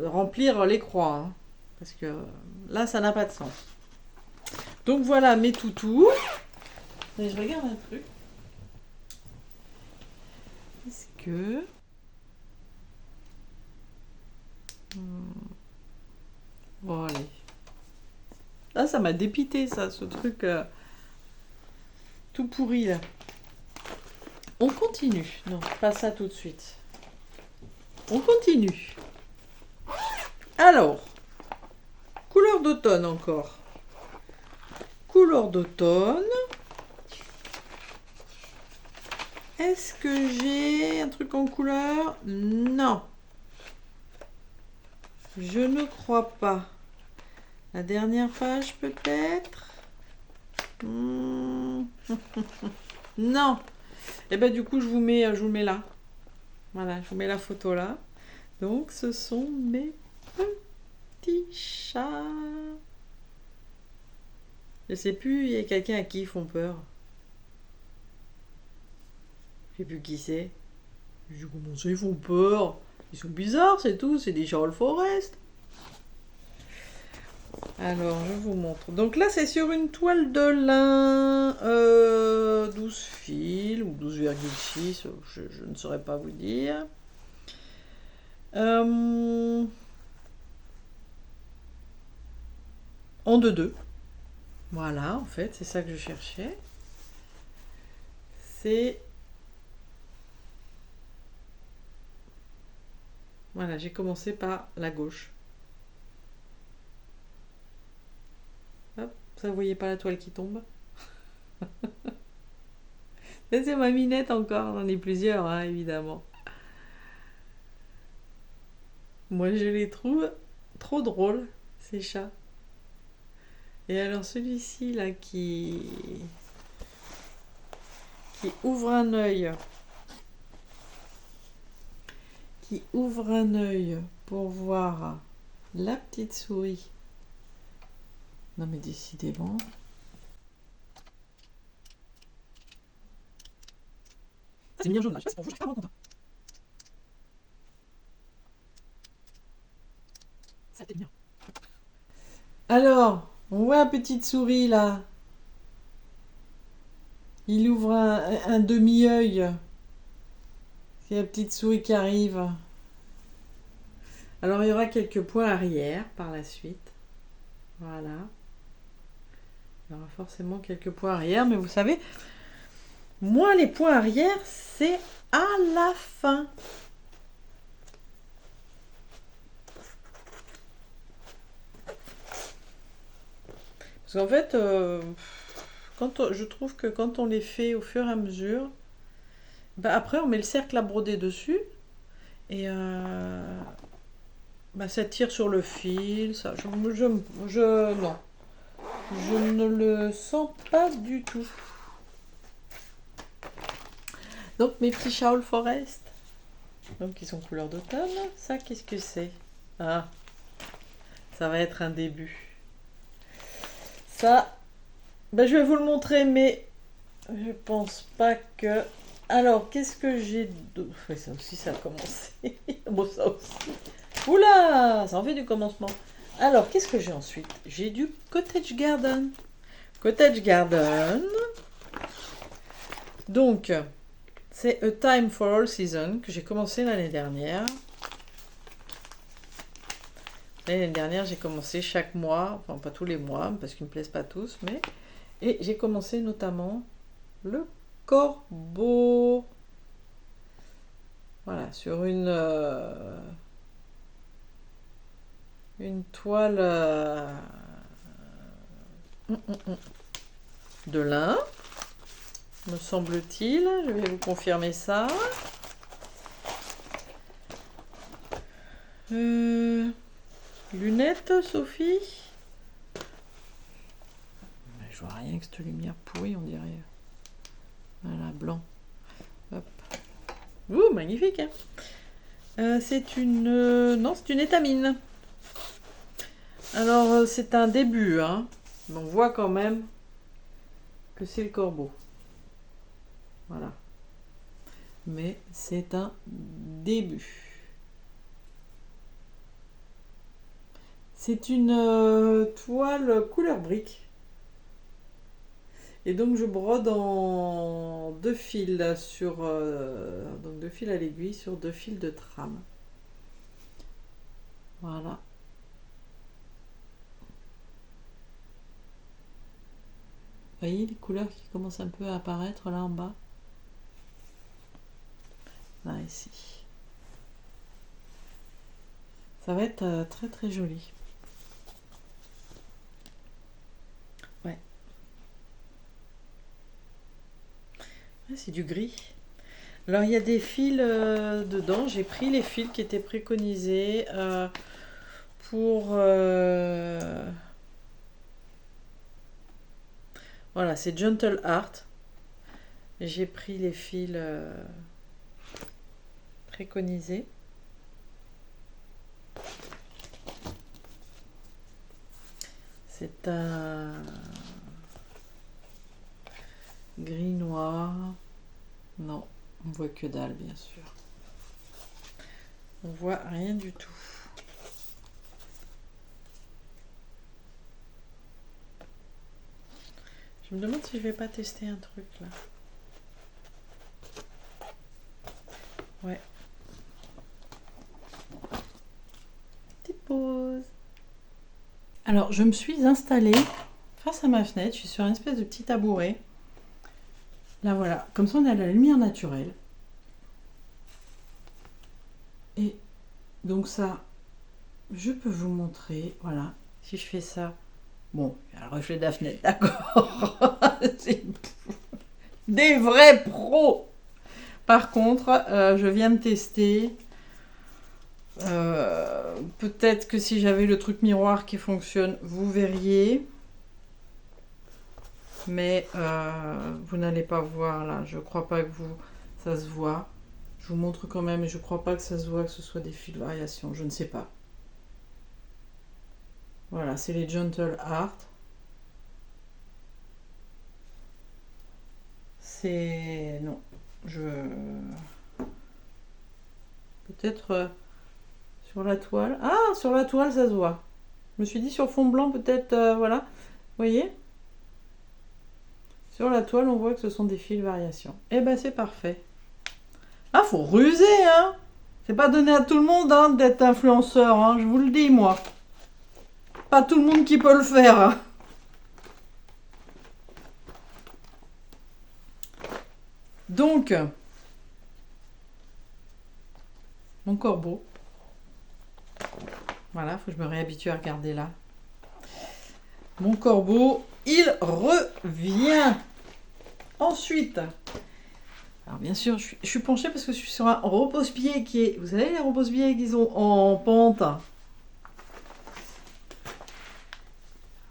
remplir les croix. Hein, parce que là, ça n'a pas de sens. Donc voilà mes toutous. Et je regarde un truc. Est-ce que... Bon, allez. Là, ça m'a dépité, ça, ce truc tout pourri, là. On continue. Non, pas ça tout de suite. On continue. Alors, couleur d'automne encore. Couleur d'automne. Est-ce que j'ai un truc en couleur? Non. Je ne crois pas. La dernière page peut-être? Non. Et ben du coup je vous mets là. Voilà, je vous mets la photo là. Donc ce sont mes petits chats. Je sais plus, il y a quelqu'un à qui ils font peur. Je sais plus qui c'est. Je dis comment ça ils font peur? Ils sont bizarres, c'est tout, c'est des chats All Forest. Alors, je vous montre. Donc là, c'est sur une toile de lin 12 fils ou 12,6, je ne saurais pas vous dire. en 2-2. Voilà, en fait, c'est ça que je cherchais. C'est... Voilà, j'ai commencé par la gauche. Hop, ça, vous voyez pas la toile qui tombe? C'est ma minette encore, j'en ai plusieurs, hein, évidemment. Moi, je les trouve trop drôles, ces chats. Et alors celui-ci, là, qui ouvre un œil, pour voir la petite souris. Non mais décidément. C'est bien jaune là, je sais pas si c'est pour vous, je suis pas content. Ça a été bien. Alors, on voit la petite souris là. Il ouvre un demi-œil. C'est la petite souris qui arrive. Alors il y aura quelques points arrière par la suite. Voilà. Il y aura forcément quelques points arrière, mais vous savez, moi les points arrière, c'est à la fin. Parce qu'en fait, je trouve que quand on les fait au fur et à mesure, bah après on met le cercle à broder dessus et bah ça tire sur le fil. Ça, non, je ne le sens pas du tout. Donc mes petits Shawl Forest, donc ils sont couleur d'automne. Ça, qu'est-ce que c'est? Ah, ça va être un début. Ça, ben, je vais vous le montrer, mais je pense pas que... Alors, qu'est-ce que j'ai de... Oui, ça aussi, ça a commencé. Bon, ça aussi. Oula, ça en fait du commencement. Alors, qu'est-ce que j'ai ensuite? J'ai du Cottage Garden. Cottage Garden. Donc, c'est A Time for All Season que j'ai commencé l'année dernière. L'année dernière, j'ai commencé chaque mois, enfin pas tous les mois, parce qu'ils ne me plaisent pas tous, mais... Et j'ai commencé notamment le corbeau. Voilà, sur une toile de lin, me semble-t-il. Je vais vous confirmer ça. Lunettes, Sophie? Je vois rien que cette lumière pourrie, on dirait. Voilà, blanc. Hop. Ouh, magnifique, hein. C'est une... non, c'est une étamine. Alors, c'est un début, hein. Mais on voit quand même que c'est le corbeau. Voilà. Mais c'est un début. C'est une toile couleur brique. Et donc je brode en 2 fils sur donc 2 fils à l'aiguille sur 2 fils de trame. Voilà. Vous voyez les couleurs qui commencent un peu à apparaître là en bas? Là, ici. Ça va être très très joli. Ouais. C'est du gris. Alors il y a des fils dedans. J'ai pris les fils qui étaient préconisés pour... Voilà, c'est Gentle Art. J'ai pris les fils préconisés. C'est un gris noir. Non, on voit que dalle, bien sûr. On voit rien du tout. Je me demande si je vais pas tester un truc là. Ouais. Petite pause. Alors, je me suis installée face à ma fenêtre. Je suis sur une espèce de petit tabouret. Là, voilà. Comme ça, on a la lumière naturelle. Et donc ça, je peux vous montrer. Voilà. Si je fais ça. Bon, il y a le reflet de la fenêtre, d'accord. C'est des vrais pros. Par contre, je viens de tester. Peut-être que si j'avais le truc miroir qui fonctionne, vous verriez. Mais vous n'allez pas voir là. Je crois pas que ça se voit. Je vous montre quand même. Je crois pas que ça se voit, que ce soit des fils de variation. Je ne sais pas. Voilà, c'est les Gentle Art. C'est... Non. Peut-être sur la toile. Ah, sur la toile, ça se voit. Je me suis dit sur fond blanc, peut-être... voilà. Vous voyez? Sur la toile, on voit que ce sont des fils de variation. Eh ben, c'est parfait. Ah, faut ruser, hein. C'est pas donné à tout le monde, hein, d'être influenceur, hein. Je vous le dis, moi. Pas tout le monde qui peut le faire, hein. Donc, mon corbeau. Voilà, faut que je me réhabitue à regarder là. Mon corbeau, il revient. Ensuite, alors bien sûr, je suis penchée parce que je suis sur un repose-pied qui est... Vous savez les repose-pieds qu'ils ont en pente?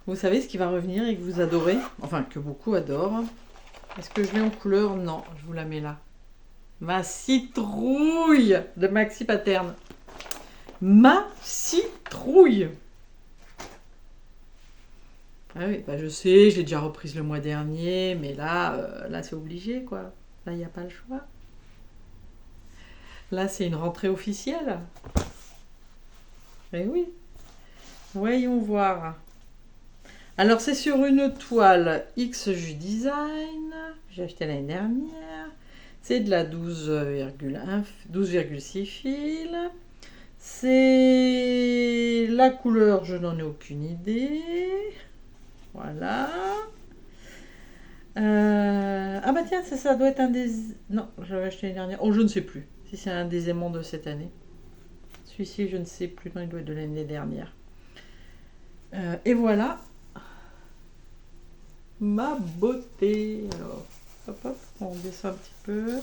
Vous savez ce qui va revenir et que vous adorez? Enfin, que beaucoup adorent. Est-ce que je l'ai en couleur? Non, je vous la mets là. Ma citrouille de Maxi Pattern. Ma citrouille. Ah oui, bah je sais, je l'ai déjà reprise le mois dernier, mais là c'est obligé, quoi. Là, il n'y a pas le choix. Là, c'est une rentrée officielle. Eh oui. Voyons voir. Alors, c'est sur une toile XJ Design. J'ai acheté l'année dernière. C'est de la 12,6 fils. C'est la couleur, je n'en ai aucune idée. Voilà. Ah bah tiens, ça doit être un des... Non, j'avais acheté l'année dernière. Oh, je ne sais plus si c'est un des aimants de cette année. Celui-ci, je ne sais plus. Non, il doit être de l'année dernière. Et voilà. Ma beauté. Alors, hop, hop, on descend un petit peu.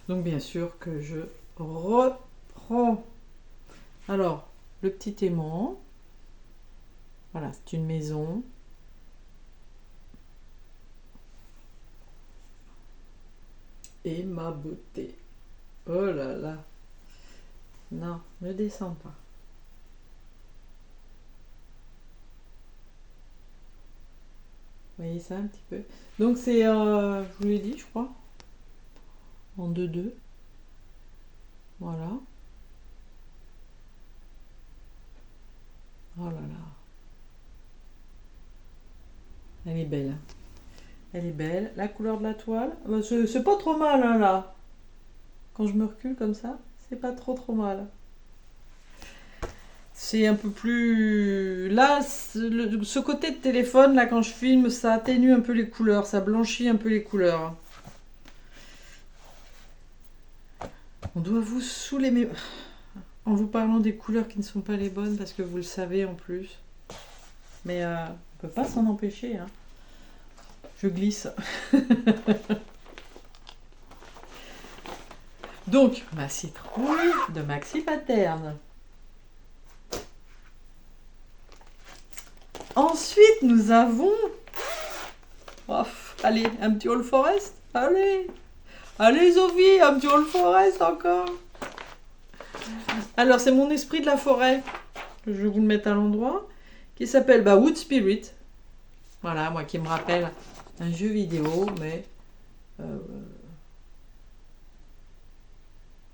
Donc, bien sûr que je reprends. Alors, le petit aimant. Voilà, c'est une maison. Et ma beauté. Oh là là. Non, ne descends pas. Vous voyez ça un petit peu? Donc c'est, je vous l'ai dit, je crois, en 2-2. Voilà. Oh là là. Elle est belle. Elle est belle. La couleur de la toile, bah, c'est pas trop mal, hein, là. Quand je me recule comme ça, c'est pas trop mal. C'est un peu plus... Là, ce côté de téléphone, là, quand je filme, ça atténue un peu les couleurs, ça blanchit un peu les couleurs. On doit vous saouler, mais... En vous parlant des couleurs qui ne sont pas les bonnes, parce que vous le savez en plus. Mais on ne peut pas s'en empêcher, hein. Je glisse. Donc, ma citrouille de Maxi Pattern. Ensuite, nous avons... Oh, allez, un petit All Forest. Allez. Allez, Sophie, un petit All Forest encore. Alors, c'est mon esprit de la forêt. Je vais vous le mettre à l'endroit. Qui s'appelle Wood Spirit. Voilà, moi qui me rappelle un jeu vidéo, mais...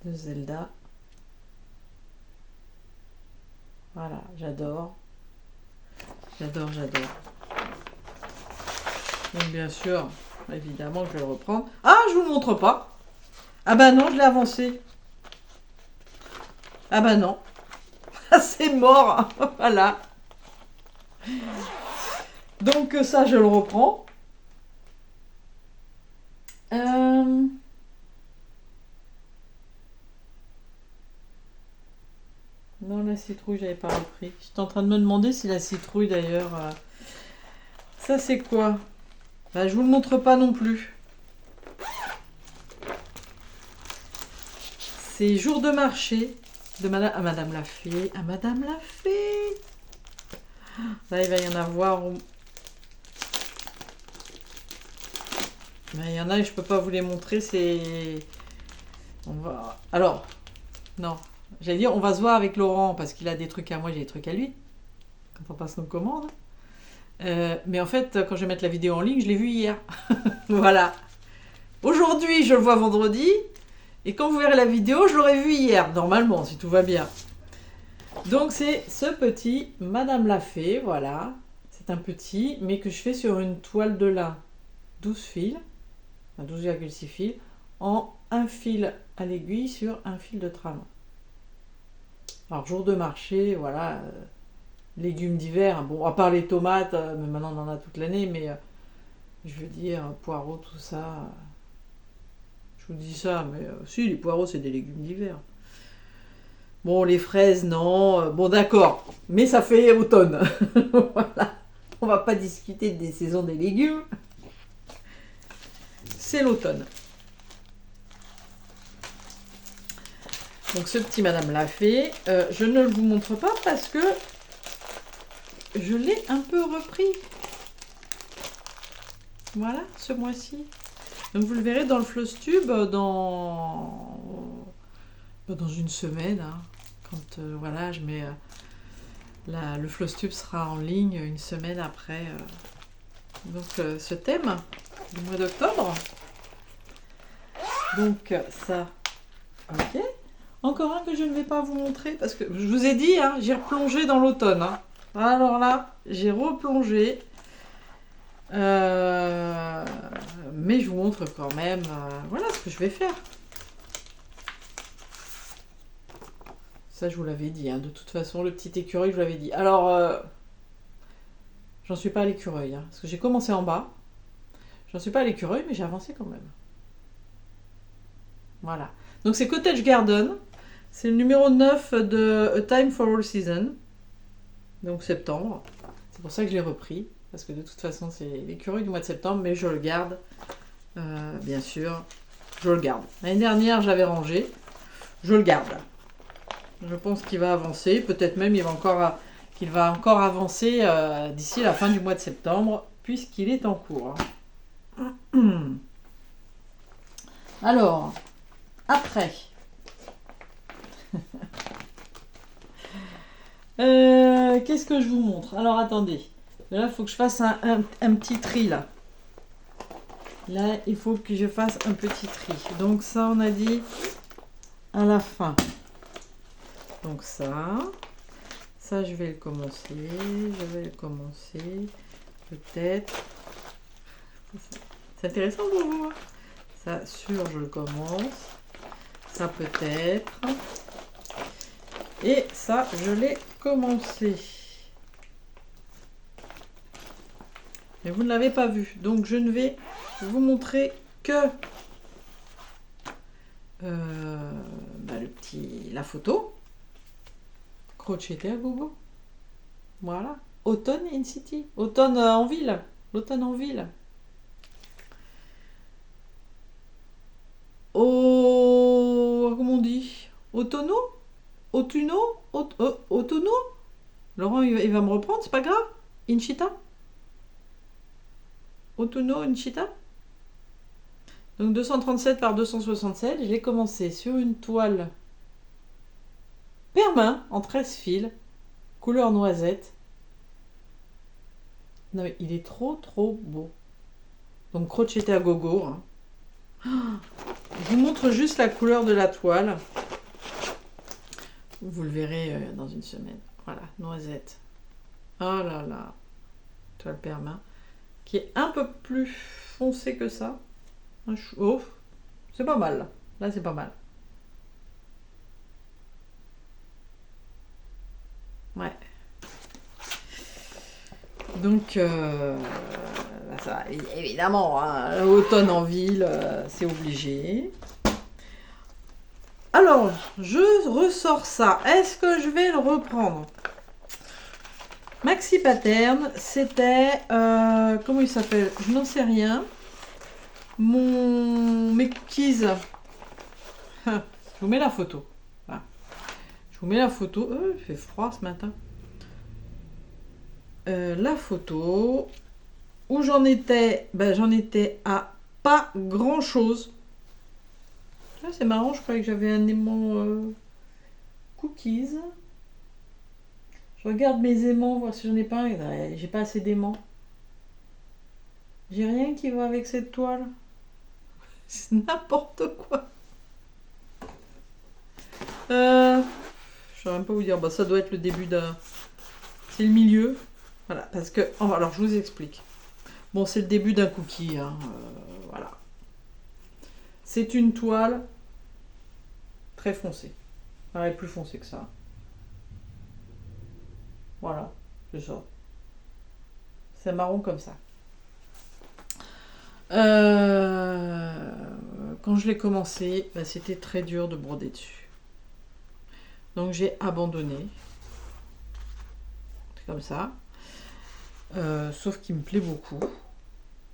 de Zelda. Voilà, j'adore. J'adore. Donc bien sûr, évidemment, je vais le reprendre. Ah, je vous le montre pas. Ah bah non, je l'ai avancé. Ah bah non. C'est mort. Voilà. Donc ça, je le reprends. Non, la citrouille, j'avais pas repris. J'étais en train de me demander si la citrouille, d'ailleurs... Ça, c'est quoi? Bah, je vous le montre pas non plus. C'est jour de marché de Madame... à Madame la Fée. À Madame la Fée. Là, il va y en avoir... Ben, il y en a et je peux pas vous les montrer, c'est... On va... Alors, non. J'allais dire, on va se voir avec Laurent parce qu'il a des trucs à moi, j'ai des trucs à lui. Quand on passe nos commandes. Mais en fait, quand je vais mettre la vidéo en ligne, je l'ai vu hier. Voilà. Aujourd'hui, je le vois vendredi. Et quand vous verrez la vidéo, je l'aurai vu hier, normalement, si tout va bien. Donc, c'est ce petit Madame la Fée, voilà. C'est un petit, mais que je fais sur une toile de lin 12 fils, 12,6 fils, en un fil à l'aiguille sur un fil de trame. Alors, jour de marché, voilà. Légumes d'hiver, bon, à part les tomates, mais maintenant on en a toute l'année, mais je veux dire, poireaux, tout ça. Je vous dis ça, mais si, les poireaux, c'est des légumes d'hiver. Bon, les fraises, non. Bon, d'accord. Mais ça fait automne. Voilà. On va pas discuter des saisons des légumes. C'est l'automne. Donc, ce petit Madame l'a fait. Je ne vous montre pas parce que je l'ai un peu repris. Voilà, ce mois-ci. Donc, vous le verrez dans le Flosstube dans une semaine. Hein, quand voilà, je mets... le Flosstube sera en ligne une semaine après donc ce thème du mois d'octobre. Donc ça, ok. Encore un que je ne vais pas vous montrer parce que je vous ai dit, hein, j'ai replongé dans l'automne. Hein. Alors là, j'ai replongé. Mais je vous montre quand même voilà ce que je vais faire. Ça, je vous l'avais dit. Hein. De toute façon, le petit écureuil, je vous l'avais dit. Alors... j'en suis pas à l'écureuil, hein, parce que j'ai commencé en bas. J'en suis pas à l'écureuil, mais j'ai avancé quand même. Voilà. Donc c'est Cottage Garden. C'est le numéro 9 de A Time for All Season. Donc septembre. C'est pour ça que je l'ai repris. Parce que de toute façon, c'est l'écureuil du mois de septembre, mais je le garde. Bien sûr, je le garde. L'année dernière, j'avais rangé. Je le garde. Je pense qu'il va avancer. Peut-être même qu'il va encore avancer d'ici la fin du mois de septembre, puisqu'il est en cours. Alors, après. Qu'est-ce que je vous montre? Alors, attendez. Là, il faut que je fasse un petit tri, là. Là, il faut que je fasse un petit tri. Donc, ça, on a dit à la fin. Donc, ça, je vais le commencer. Je vais le commencer. Peut-être. C'est intéressant pour vous. Hein, ça, sûr, je le commence. Ça, peut-être. Et ça, je l'ai commencé. Mais vous ne l'avez pas vu. Donc, je ne vais vous montrer que la photo. Crocheté à gogo. Voilà. Automne in city. Automne en ville. L'automne en ville. Comment on dit? Automno? Autuno? Autuno? Laurent, il va me reprendre, c'est pas grave. Inchita? Autuno, Inchita? Donc 237 par 267, je l'ai commencé sur une toile permin en 13 fils, couleur noisette. Non mais il est trop beau. Donc crocheté à gogo. Hein. Je vous montre juste la couleur de la toile. Vous le verrez dans une semaine. Voilà, noisette. Oh là là. Toile permin. Qui est un peu plus foncé que ça. Oh, c'est pas mal. Là, c'est pas mal. Ouais. Donc, ça, évidemment, hein, automne en ville, c'est obligé. Alors, je ressors ça. Est-ce que je vais le reprendre? Maxi Pattern, c'était... comment il s'appelle? Je n'en sais rien. Mes cookies. Je vous mets la photo. Voilà. Je vous mets la photo. Il fait froid ce matin. La photo où j'en étais, j'en étais à pas grand chose. C'est marrant, je croyais que j'avais un aimant cookies. Je regarde mes aimants, voir si j'en ai pas un. J'ai pas assez d'aimants. J'ai rien qui va avec cette toile. C'est n'importe quoi. Je saurais même pas vous dire. Ça doit être le début d'un. C'est le milieu. Voilà, parce que. Alors, je vous explique. Bon, c'est le début d'un cookie. Hein, voilà. C'est une toile très foncée. Elle est plus foncée que ça. Voilà, c'est ça. C'est marron comme ça. Quand je l'ai commencé, c'était très dur de broder dessus. Donc j'ai abandonné. C'est comme ça. Sauf qu'il me plaît beaucoup.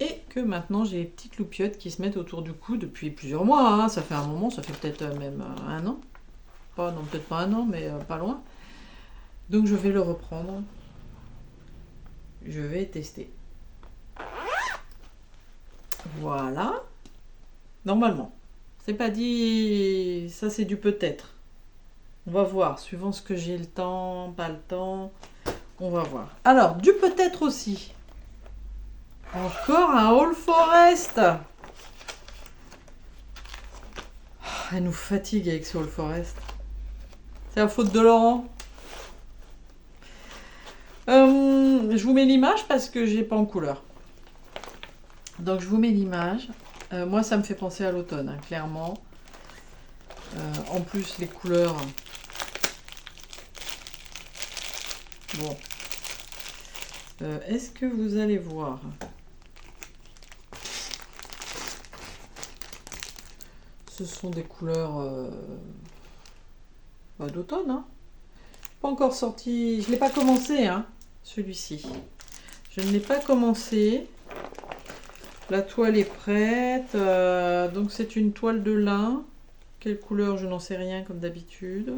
Et que maintenant j'ai des petites loupiottes qui se mettent autour du cou depuis plusieurs mois. Hein. Ça fait un moment, ça fait peut-être même un an. Non, peut-être pas un an, mais pas loin. Donc je vais le reprendre. Je vais tester. Voilà. Normalement. C'est pas dit. Ça, c'est du peut-être. On va voir. Suivant ce que j'ai le temps, pas le temps. On va voir. Alors, du peut-être aussi. Encore un All Forest. Elle nous fatigue avec ce All Forest. C'est la faute de Laurent. Je vous mets l'image parce que j'ai pas en couleur. Donc je vous mets l'image. Moi ça me fait penser à l'automne, hein, clairement. En plus les couleurs. Bon. Est-ce que vous allez voir? Ce sont des couleurs d'automne. Hein. Pas encore sorti. Je l'ai pas commencé, hein, celui-ci. Je ne l'ai pas commencé. La toile est prête. Donc c'est une toile de lin. Quelle couleur? Je n'en sais rien comme d'habitude.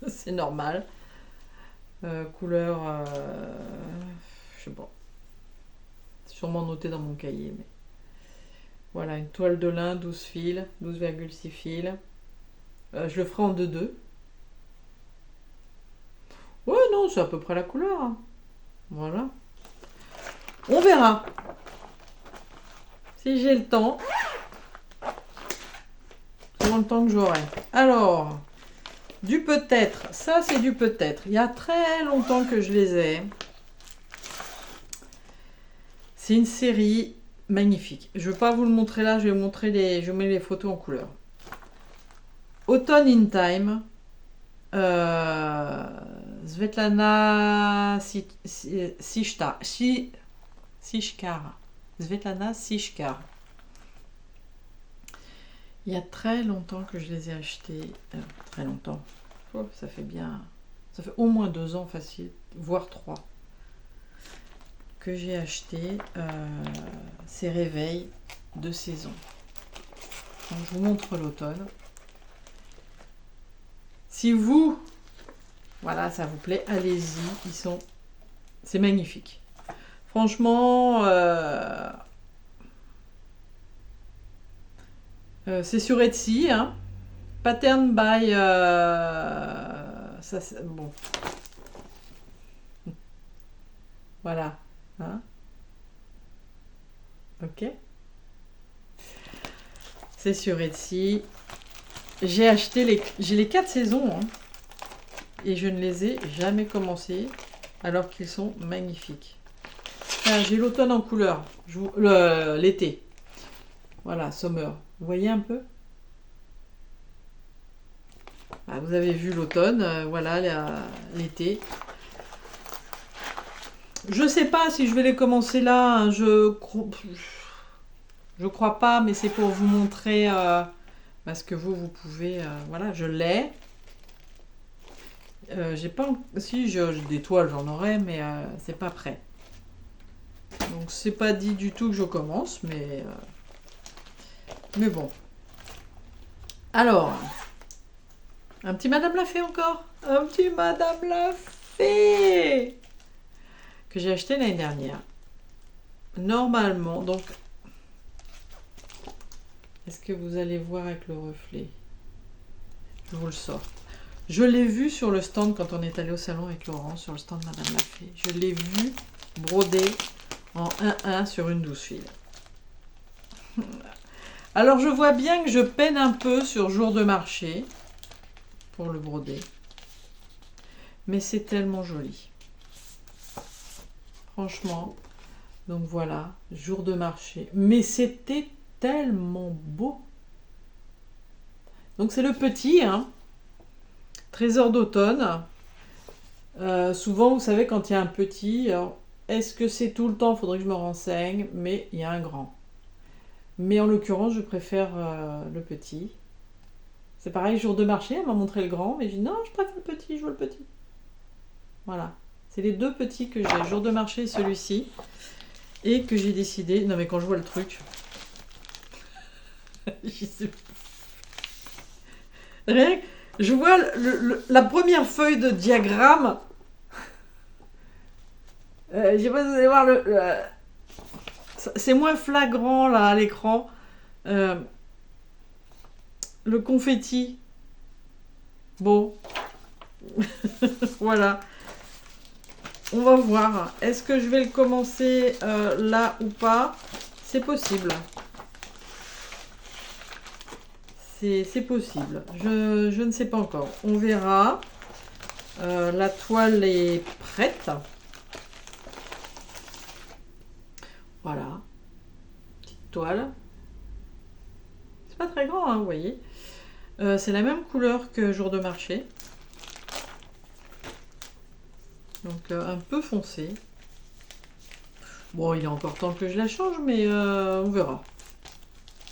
C'est normal. Couleur... je sais pas. C'est sûrement noté dans mon cahier. Mais... Voilà, une toile de lin, 12 fils, 12,6 fils. Je le ferai en 2-2. Ouais, non, c'est à peu près la couleur. Hein. Voilà. On verra. Si j'ai le temps. Selon le temps que j'aurai. Alors, du peut-être. Ça, c'est du peut-être. Il y a très longtemps que je les ai. C'est une série magnifique. Je ne vais pas vous le montrer là. Je vais vous montrer je mets les photos en couleur. Autumn in Time. Svetlana Sishkar. Svetlana Sishkar. Il y a très longtemps que je les ai achetés. Très longtemps. Oh, ça fait bien. Ça fait au moins 2 ans facile, voire 3. Que j'ai acheté ces réveils de saison. Donc, je vous montre l'automne. Si vous, voilà, ça vous plaît, allez-y. C'est magnifique. Franchement, c'est sur Etsy, hein. Pattern by, ça, bon. Voilà, hein. Ok. C'est sur Etsy. J'ai acheté j'ai les 4 saisons, hein, et je ne les ai jamais commencés, alors qu'ils sont magnifiques. J'ai l'automne en couleur, l'été. Voilà, summer. Vous voyez un peu? Vous avez vu l'automne, voilà l'été. Je sais pas si je vais les commencer là, hein, je crois pas, mais c'est pour vous montrer parce que vous pouvez, voilà, je l'ai. J'ai pas, si j'ai des toiles, j'en aurai, mais c'est pas prêt. Donc c'est pas dit du tout que je commence, mais bon. Alors, un petit Madame la Fée encore, un petit Madame la Fée que j'ai acheté l'année dernière. Normalement, donc, est-ce que vous allez voir avec le reflet? Je vous le sors. Je l'ai vu sur le stand quand on est allé au salon avec Laurent, sur le stand Madame la Fée. Je l'ai vu brodé en 1-1 sur une 12 fils. Alors je vois bien que je peine un peu sur jour de marché pour le broder. Mais c'est tellement joli. Franchement. Donc voilà, jour de marché. Mais c'était tellement beau. Donc c'est le petit, hein. Trésor d'automne. Souvent, vous savez, quand il y a un petit, est-ce que c'est tout le temps? Il faudrait que je me renseigne, mais il y a un grand. Mais en l'occurrence, je préfère le petit. C'est pareil, jour de marché, elle m'a montré le grand, mais j'ai dit non, je préfère le petit, je veux le petit. Voilà. C'est les deux petits que j'ai, jour de marché et celui-ci. Et que j'ai décidé... Non mais quand je vois le truc... Rien que... Je vois la première feuille de diagramme. Je sais pas si vous allez voir c'est moins flagrant là à l'écran. Le confetti. Bon. Voilà. On va voir. Est-ce que je vais le commencer là ou pas? C'est possible. C'est possible. Je ne sais pas encore. On verra. La toile est prête. Voilà. Petite toile. C'est pas très grand, hein, vous voyez. C'est la même couleur que jour de marché. Donc un peu foncé. Bon, il est encore temps que je la change, mais on verra.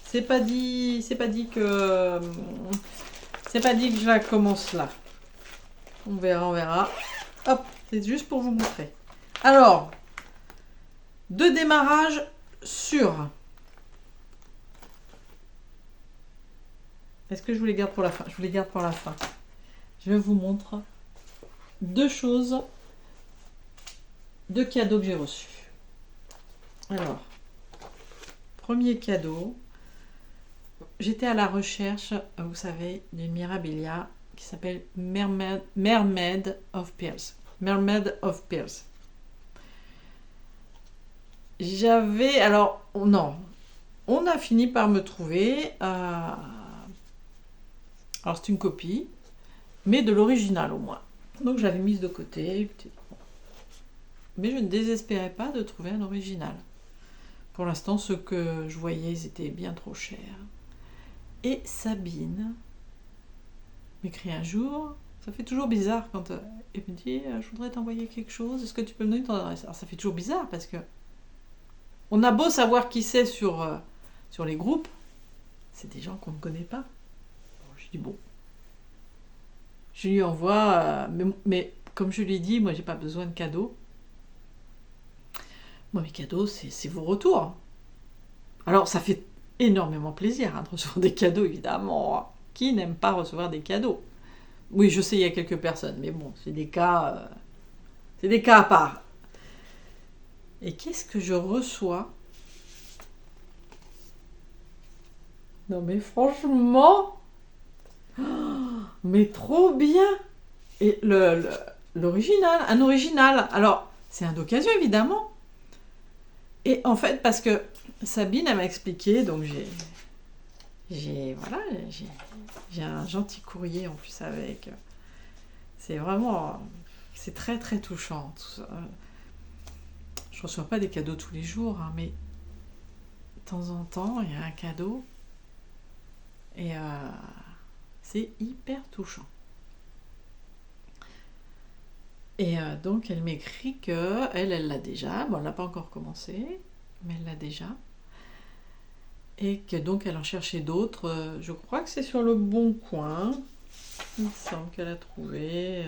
C'est pas dit que je la commence là. On verra, on verra. Hop, c'est juste pour vous montrer. Alors, de démarrage sûr. Est-ce que je vous les garde pour la fin? Je vous les garde pour la fin. Je vous montre deux choses, deux cadeaux que j'ai reçus. Alors, premier cadeau. J'étais à la recherche, vous savez, d'une Mirabilia qui s'appelle Mermaid of Pearls. Mermaid of Pearls. J'avais... Alors, non. On a fini par me trouver... alors, c'est une copie, mais de l'original au moins. Donc, j'avais mise de côté. Mais je ne désespérais pas de trouver un original. Pour l'instant, ceux que je voyais, ils étaient bien trop chers. Et Sabine m'écrit un jour, ça fait toujours bizarre quand elle me dit je voudrais t'envoyer quelque chose, est-ce que tu peux me donner ton adresse? Alors ça fait toujours bizarre parce que on a beau savoir qui c'est sur les groupes, c'est des gens qu'on ne connaît pas. Bon, je dis bon, je lui envoie, mais comme je lui ai dit, moi j'ai pas besoin de cadeaux. Moi mes cadeaux c'est vos retours. Alors ça fait énormément plaisir de recevoir des cadeaux, évidemment. Qui n'aime pas recevoir des cadeaux? Oui, je sais, il y a quelques personnes, mais bon, c'est des cas à part. Et qu'est-ce que je reçois? Non mais franchement, mais trop bien. Et l'original, un original. Alors, c'est un d'occasion évidemment. Et en fait, parce que Sabine, elle m'a expliqué, donc j'ai un gentil courrier en plus avec. C'est vraiment, c'est très très touchant. Tout ça. Je reçois pas des cadeaux tous les jours, hein, mais de temps en temps, il y a un cadeau et c'est hyper touchant. Et donc elle m'écrit que elle l'a déjà, bon elle n'a pas encore commencé, mais elle l'a déjà. Et que donc elle en cherchait d'autres, je crois que c'est sur le Bon Coin, il me semble qu'elle a trouvé.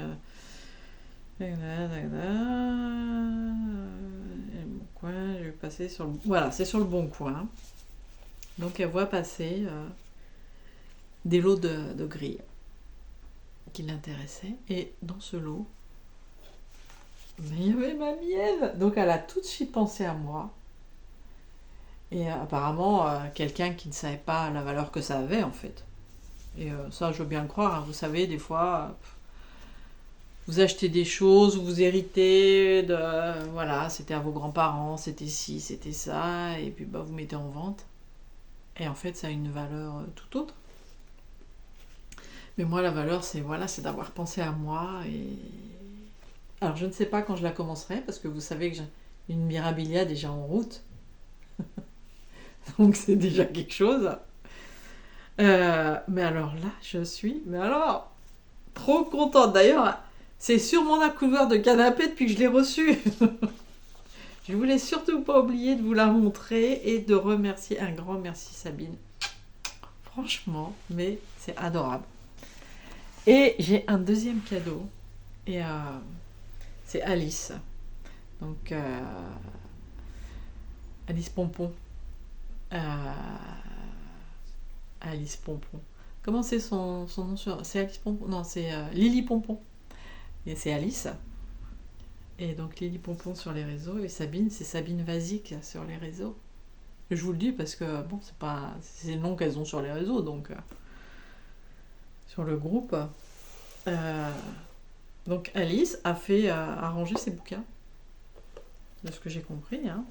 Le Bon Coin, je vais passer sur le... Voilà, c'est sur le Bon Coin. Donc elle voit passer des lots de grilles qui l'intéressaient. Et dans ce lot, mais il y avait ma mienne. Donc elle a tout de suite pensé à moi. Et apparemment, quelqu'un qui ne savait pas la valeur que ça avait en fait. Et ça, je veux bien le croire. Hein. Vous savez, des fois, vous achetez des choses, vous héritez de... Voilà, c'était à vos grands-parents, c'était ci, c'était ça. Et puis bah, vous mettez en vente. Et en fait, ça a une valeur tout autre. Mais moi, la valeur, c'est voilà, c'est d'avoir pensé à moi. Et alors, je ne sais pas quand je la commencerai, parce que vous savez que j'ai une Mirabilia déjà en route. Donc, c'est déjà quelque chose. Mais alors là, je suis... Mais alors, trop contente. D'ailleurs, c'est sur mon accoudoir de canapé depuis que je l'ai reçu. Je voulais surtout pas oublier de vous la montrer et de remercier. Un grand merci, Sabine. Franchement, mais c'est adorable. Et j'ai un deuxième cadeau. Et c'est Alice. Donc, Alice Pompon. Alice Pompon. Comment c'est son nom sur... C'est Alice Pompon? Non, c'est Lily Pompon. Et c'est Alice. Et donc Lily Pompon sur les réseaux. Et Sabine, c'est Sabine Vazic sur les réseaux. Je vous le dis parce que, bon, c'est le nom qu'elles ont sur les réseaux, donc... sur le groupe. Donc Alice a fait arranger ses bouquins. De ce que j'ai compris, hein.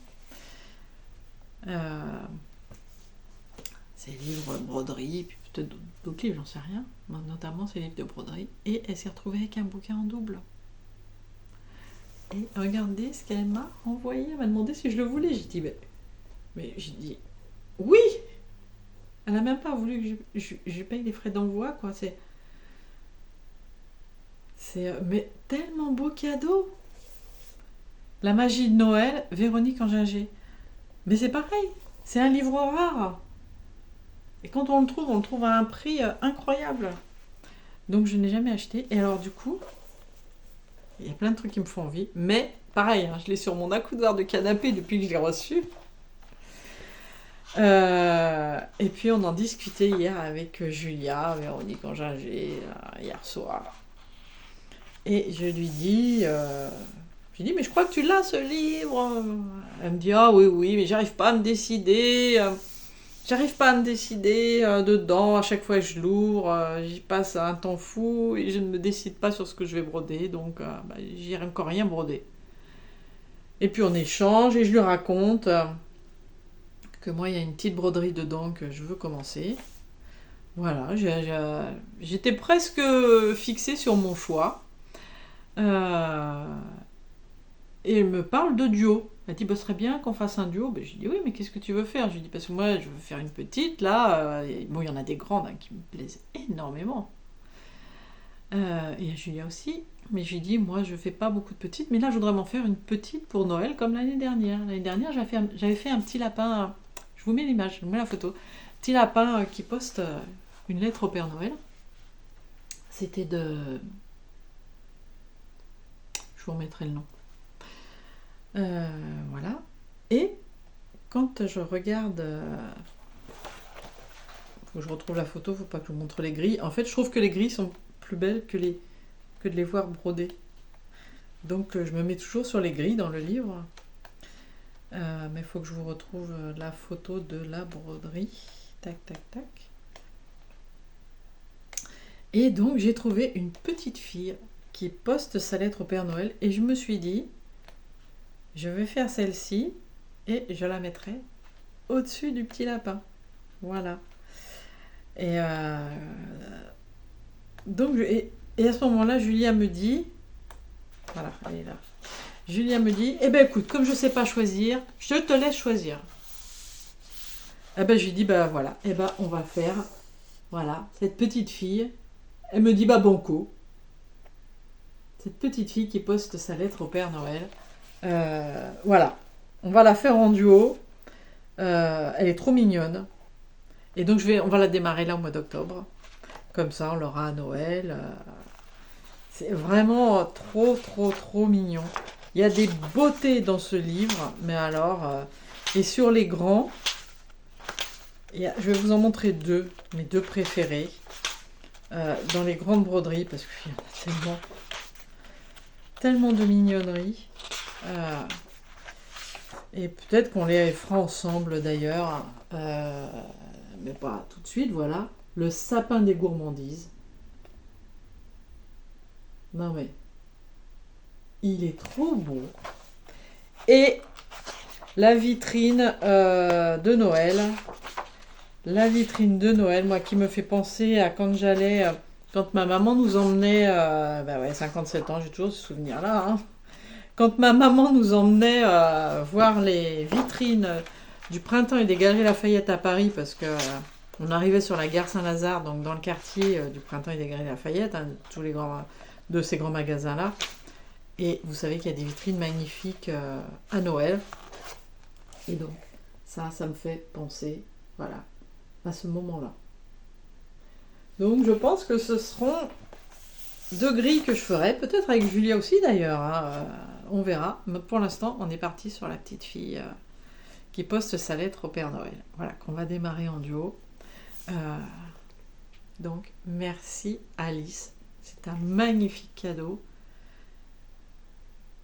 Ses livres de broderie, puis peut-être d'autres livres, j'en sais rien, notamment ses livres de broderie, et elle s'est retrouvée avec un bouquin en double. Et regardez ce qu'elle m'a envoyé, elle m'a demandé si je le voulais, j'ai dit, mais j'ai dit, oui. Elle n'a même pas voulu que je paye les frais d'envoi, quoi, mais tellement beau cadeau. La magie de Noël, Véronique Anginger. Mais c'est pareil, c'est un livre rare. Et quand on le trouve à un prix incroyable. Donc je n'ai jamais acheté. Et alors du coup, il y a plein de trucs qui me font envie. Mais pareil, hein, je l'ai sur mon accoudoir de canapé depuis que je l'ai reçu. Et puis on en discutait hier avec Julia, Véronique Anginger, hier soir. Et je lui dis... je lui dis, mais je crois que tu l'as ce livre. Elle me dit, ah oui, mais j'arrive pas à me décider. Dedans, à chaque fois que je l'ouvre, j'y passe un temps fou et je ne me décide pas sur ce que je vais broder, donc j'y ai encore rien brodé. Et puis on échange et je lui raconte que moi il y a une petite broderie dedans que je veux commencer. Voilà, j'étais presque fixée sur mon choix. Et elle me parle de duo. Elle dit, bah, ce serait bien qu'on fasse un duo. Ben, je lui dis, oui, mais qu'est-ce que tu veux faire? Je lui dis, parce que moi, je veux faire une petite, là. Bon, il y en a des grandes hein, qui me plaisent énormément. Et Julia aussi. Mais je lui dis, moi, je fais pas beaucoup de petites, mais là, je voudrais m'en faire une petite pour Noël, comme l'année dernière. L'année dernière, j'avais fait un petit lapin. Je vous mets l'image, je vous mets la photo. Petit lapin qui poste une lettre au Père Noël. C'était de... Je vous remettrai le nom. Voilà. Et quand je regarde... faut que je retrouve la photo, faut pas que je vous montre les grilles. En fait, je trouve que les grilles sont plus belles que de les voir brodées. Donc, je me mets toujours sur les grilles dans le livre. Mais il faut que je vous retrouve la photo de la broderie. Tac, tac, tac. Et donc, j'ai trouvé une petite fille qui poste sa lettre au Père Noël. Et je me suis dit... Je vais faire celle-ci et je la mettrai au-dessus du petit lapin. Voilà. Et donc, et à ce moment-là, Julia me dit... Voilà, elle est là. Julia me dit, eh ben écoute, comme je ne sais pas choisir, je te laisse choisir. Eh ben je lui dis, ben voilà, eh ben on va faire, voilà, cette petite fille. Elle me dit, bah banco. Cette petite fille qui poste sa lettre au Père Noël. Voilà, on va la faire en duo. Elle est trop mignonne. Et donc on va la démarrer là au mois d'octobre. Comme ça, on l'aura à Noël. C'est vraiment trop, trop, trop mignon. Il y a des beautés dans ce livre, mais alors... et sur les grands, je vais vous en montrer deux, mes deux préférés. Dans les grandes broderies, parce qu'il y en a tellement, tellement de mignonneries. Et peut-être qu'on les fera ensemble d'ailleurs, mais pas tout de suite. Voilà, le sapin des gourmandises. Non mais, il est trop beau. Et la vitrine de Noël. La vitrine de Noël, moi, qui me fait penser à quand j'allais, quand ma maman nous emmenait, 57 ans, j'ai toujours ce souvenir-là, hein. Quand ma maman nous emmenait voir les vitrines du Printemps et des Galeries Lafayette à Paris, parce que on arrivait sur la gare Saint-Lazare, donc dans le quartier du Printemps et des Galeries Lafayette, hein, de ces grands magasins-là. Et vous savez qu'il y a des vitrines magnifiques à Noël. Et donc, ça me fait penser, voilà, à ce moment-là. Donc, je pense que ce seront deux grilles que je ferai, peut-être avec Julia aussi d'ailleurs, hein, on verra. Mais pour l'instant, on est parti sur la petite fille qui poste sa lettre au Père Noël. Voilà, qu'on va démarrer en duo. Donc, merci Alice. C'est un magnifique cadeau.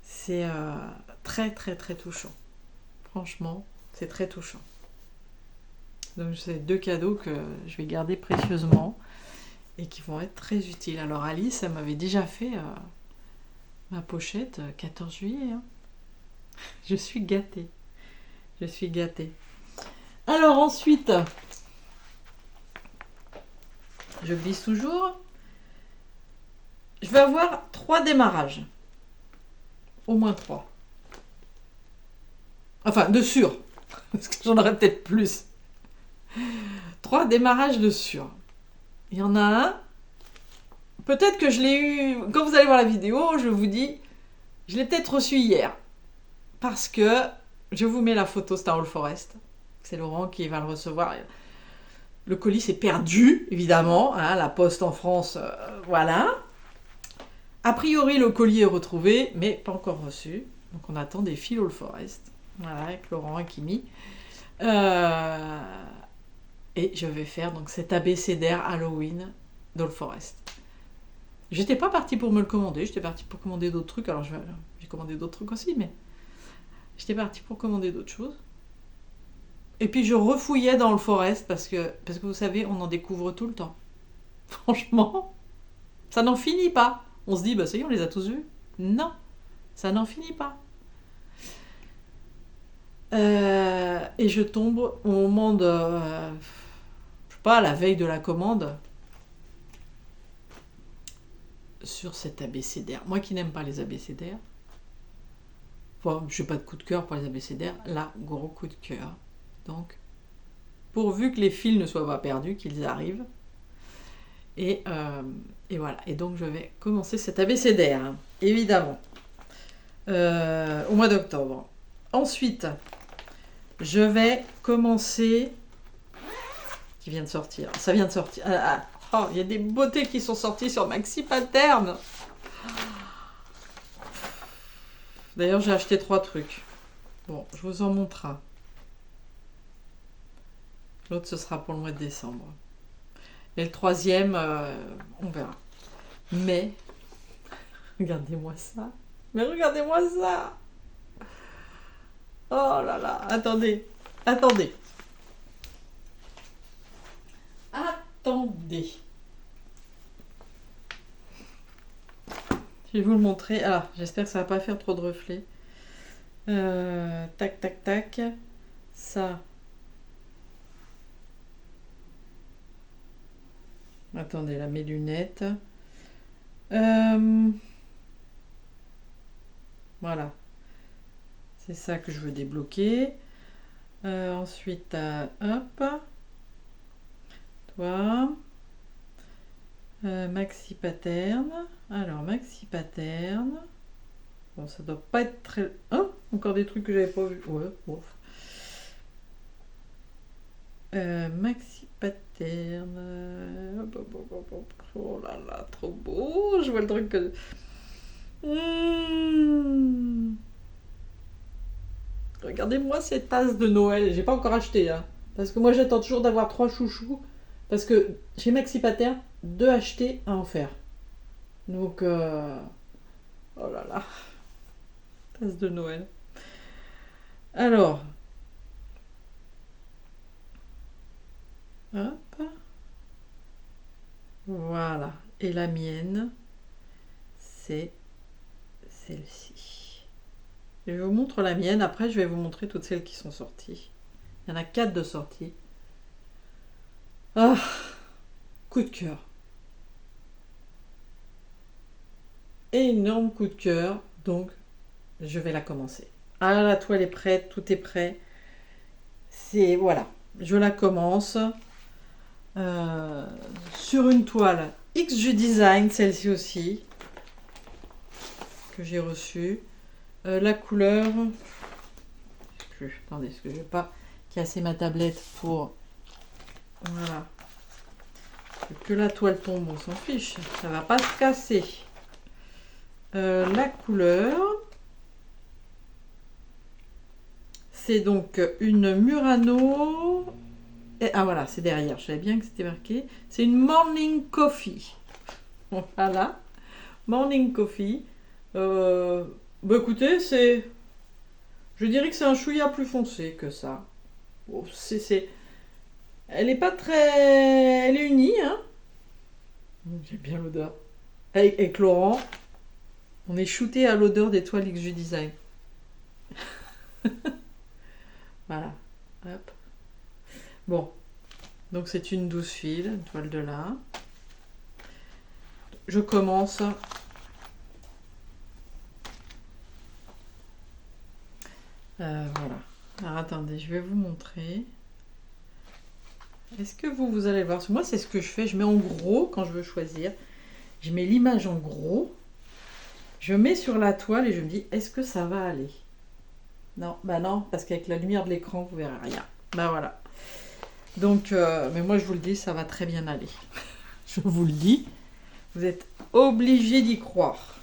C'est très, très, très touchant. Franchement, c'est très touchant. Donc, c'est deux cadeaux que je vais garder précieusement et qui vont être très utiles. Alors, Alice, elle m'avait déjà fait ma pochette 14 juillet. Hein. Je suis gâtée. Je suis gâtée. Alors, ensuite, je glisse toujours. Je vais avoir 3 démarrages. Au moins 3. Enfin, de sûr. Parce que j'en aurais peut-être plus. 3 démarrages de sûr. Il y en a un. Peut-être que je l'ai eu... Quand vous allez voir la vidéo, je vous dis... Je l'ai peut-être reçu hier. Parce que... Je vous mets la photo, c'est un All Forest. C'est Laurent qui va le recevoir. Le colis s'est perdu, évidemment. Hein, la poste en France, voilà. A priori, le colis est retrouvé, mais pas encore reçu. Donc on attend des fils All Forest. Voilà, avec Laurent et Kimi. Et je vais faire donc cet abécédaire Halloween d'All Forest. J'étais pas partie pour me le commander, j'étais partie pour commander d'autres trucs. Alors j'ai commandé d'autres trucs aussi, mais j'étais partie pour commander d'autres choses. Et puis je refouillais dans le forest parce que vous savez, on en découvre tout le temps. Franchement, ça n'en finit pas. On se dit, bah ça y est, on les a tous vus. Non, ça n'en finit pas. Et je tombe au moment de... je sais pas, la veille de la commande, sur cet abécédaire. Moi qui n'aime pas les abécédaires, enfin, je n'ai pas de coup de cœur pour les abécédaires, là, gros coup de cœur. Donc, pourvu que les fils ne soient pas perdus, qu'ils arrivent. Et voilà. Et donc, je vais commencer cet abécédaire, hein, évidemment, au mois d'octobre. Ensuite, je vais commencer... Qui vient de sortir. Ça vient de sortir. Oh, il y a des beautés qui sont sorties sur Maxi Pattern. D'ailleurs, j'ai acheté 3 trucs. Bon, je vous en montre un. L'autre, ce sera pour le mois de décembre. Et le troisième, on verra. Mais, regardez-moi ça. Mais regardez-moi ça. Oh là là, attendez. Attendez. Je vais vous le montrer. Ah, j'espère que ça va pas faire trop de reflets. Tac, tac, tac. Ça. Attendez, là, mes lunettes. Voilà. C'est ça que je veux débloquer. Ensuite, hop. Toi. Maxi Pattern. Alors, maxi pattern. Bon, ça doit pas être très... Oh, encore des trucs que j'avais pas vu. Ouais, bon. Maxi pattern. Oh là là, trop beau. Je vois le truc que... Regardez-moi cette tasse de Noël. J'ai pas encore acheté, hein. Parce que moi, j'attends toujours d'avoir 3 chouchous. Parce que chez Maxi Pattern, 2 achetés, 1 offert. Donc, oh là là. Tasse de Noël. Alors. Hop. Voilà. Et la mienne, c'est celle-ci. Je vous montre la mienne. Après, je vais vous montrer toutes celles qui sont sorties. Il y en a 4 de sorties. Ah, coup de cœur. Énorme coup de cœur. Donc, je vais la commencer. Ah, la toile est prête, tout est prêt. C'est, voilà, je la commence. Sur une toile XG Design, celle-ci aussi, que j'ai reçue. La couleur, je sais plus, attendez, est-ce que je vais pas casser ma tablette pour... Voilà. Que la toile tombe, on s'en fiche, ça va pas se casser. La couleur, c'est donc une Murano. Et, ah voilà, c'est derrière, je savais bien que c'était marqué. C'est une Morning Coffee. Voilà, Morning Coffee. Bah écoutez, c'est... Je dirais que c'est un chouïa plus foncé que ça. Bon, elle est pas très... Elle est unie, hein. J'aime bien l'odeur. Avec Laurent, on est shooté à l'odeur des toiles XG Design. Voilà. Hop. Bon. Donc c'est une 12 fils, une toile de lin. Je commence. Voilà. Alors attendez, je vais vous montrer. Est-ce que vous allez voir? Parce que moi, c'est ce que je fais. Je mets en gros quand je veux choisir. Je mets l'image en gros. Je mets sur la toile et je me dis, est-ce que ça va aller? Non, bah non, parce qu'avec la lumière de l'écran, vous verrez rien. Bah voilà. Donc, mais moi, je vous le dis, ça va très bien aller. Je vous le dis. Vous êtes obligés d'y croire.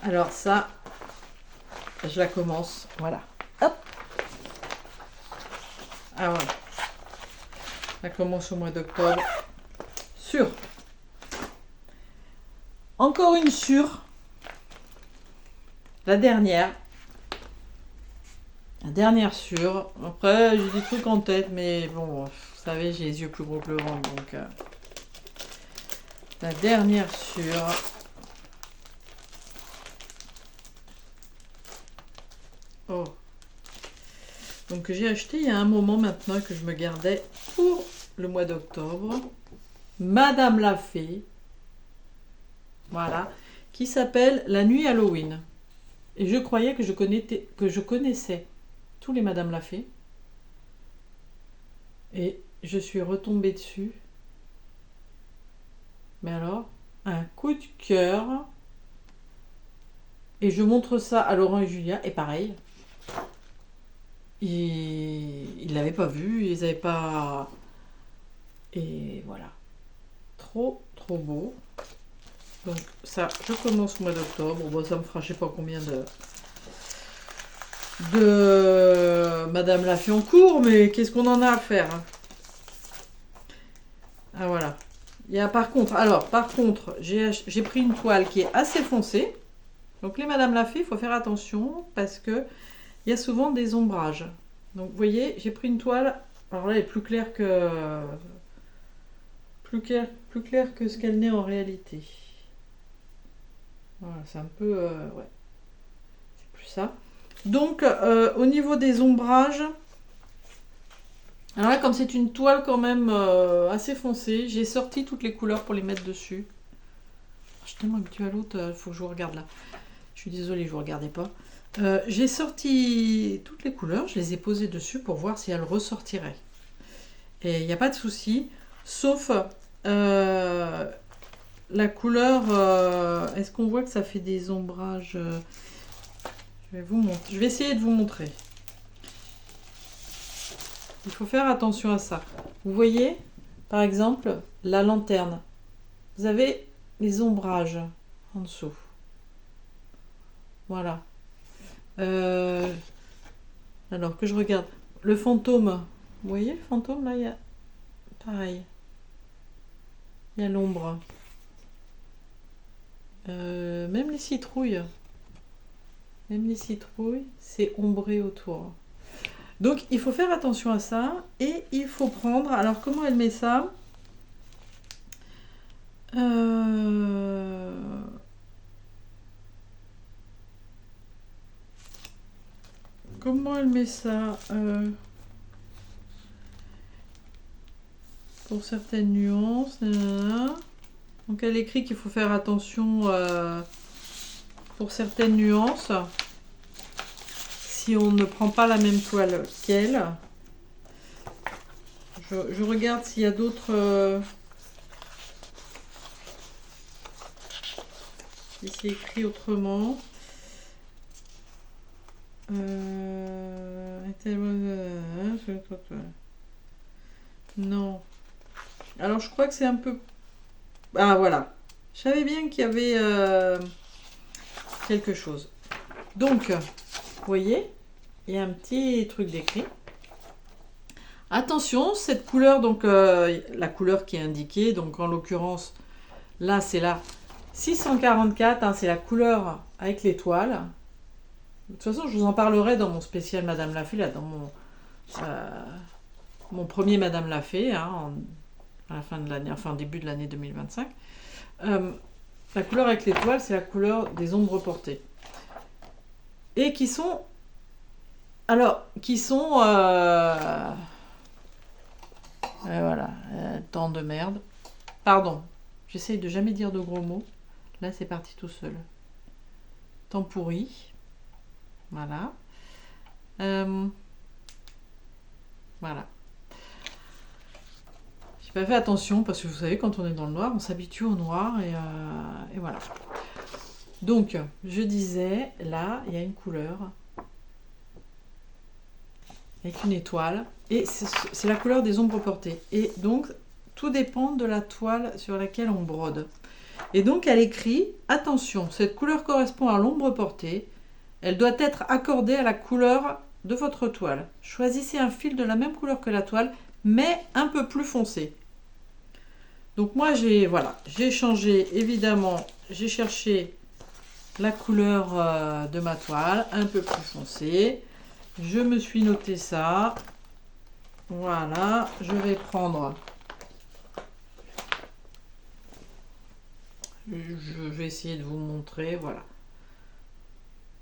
Alors ça, je la commence. Voilà. Hop. Ah voilà. Ça commence au mois d'octobre. Sur. Encore une sur. La dernière. La dernière sur. Après, j'ai des trucs en tête, mais bon, vous savez, j'ai les yeux plus gros que le ventre, donc... La dernière sur. Oh. Donc j'ai acheté il y a un moment maintenant que je me gardais pour le mois d'octobre. Madame l'a fait. Voilà. Qui s'appelle La Nuit Halloween. Et je croyais que je connaissais tous les Madame l'a fait. Et je suis retombée dessus. Mais alors, un coup de cœur. Et je montre ça à Laurent et Julia. Et pareil. Ils l'avaient pas vu. Ils n'avaient pas... Et voilà. Trop, trop beau. Donc ça, je commence au mois d'octobre. Bon, ça me fera je sais pas combien de Madame l'a fait en cours, mais qu'est-ce qu'on en a à faire, hein. Ah voilà. Il y a par contre, j'ai pris une toile qui est assez foncée. Donc les Madame l'a fait, il faut faire attention parce que il y a souvent des ombrages. Donc vous voyez, j'ai pris une toile. Alors là, elle est plus claire que ce qu'elle n'est en réalité. Voilà, c'est un peu... ouais. C'est plus ça. Donc, au niveau des ombrages... Alors là, comme c'est une toile quand même assez foncée, j'ai sorti toutes les couleurs pour les mettre dessus. Je suis tellement habituée à l'autre, il faut que je vous regarde là. Je suis désolée, je ne vous regardais pas. J'ai sorti toutes les couleurs, je les ai posées dessus pour voir si elles ressortiraient. Et il n'y a pas de souci. Sauf la couleur, est-ce qu'on voit que ça fait des ombrages je vais essayer de vous montrer. Il faut faire attention à ça. Vous voyez, par exemple, la lanterne. Vous avez les ombrages en dessous. Voilà. Alors que je regarde. Le fantôme. Vous voyez le fantôme là, il y a pareil. Il y a l'ombre. Même les citrouilles. Même les citrouilles, c'est ombré autour. Donc il faut faire attention à ça. Et il faut prendre... Alors comment elle met ça Comment elle met ça pour certaines nuances. Nanana. Donc elle écrit qu'il faut faire attention pour certaines nuances. Si on ne prend pas la même toile qu'elle. Je regarde s'il y a d'autres... si c'est écrit autrement. Non. Alors je crois que c'est un peu... Ah voilà. Je savais bien qu'il y avait quelque chose. Donc, vous voyez, il y a un petit truc d'écrit. Attention, cette couleur, donc la couleur qui est indiquée, donc en l'occurrence, là c'est la 644, hein, c'est la couleur avec l'étoile. De toute façon, je vous en parlerai dans mon spécial Madame l'a fait, là, dans mon premier Madame l'a fait, hein, à la fin de l'année, enfin début de l'année 2025. La couleur avec l'étoile, c'est la couleur des ombres portées. Et qui sont... Alors, qui sont... voilà, temps de merde. Pardon, j'essaye de jamais dire de gros mots. Là, c'est parti tout seul. Temps pourri. Voilà. Voilà. J'ai pas fait attention parce que vous savez, quand on est dans le noir, on s'habitue au noir et voilà. Donc, je disais, là, il y a une couleur avec une étoile et c'est la couleur des ombres portées. Et donc, tout dépend de la toile sur laquelle on brode. Et donc, elle écrit, attention, cette couleur correspond à l'ombre portée. Elle doit être accordée à la couleur de votre toile. Choisissez un fil de la même couleur que la toile, mais un peu plus foncé. Donc moi, j'ai changé, évidemment, j'ai cherché la couleur de ma toile, un peu plus foncée. Je me suis noté ça. Voilà, je vais prendre... Je vais essayer de vous montrer, voilà.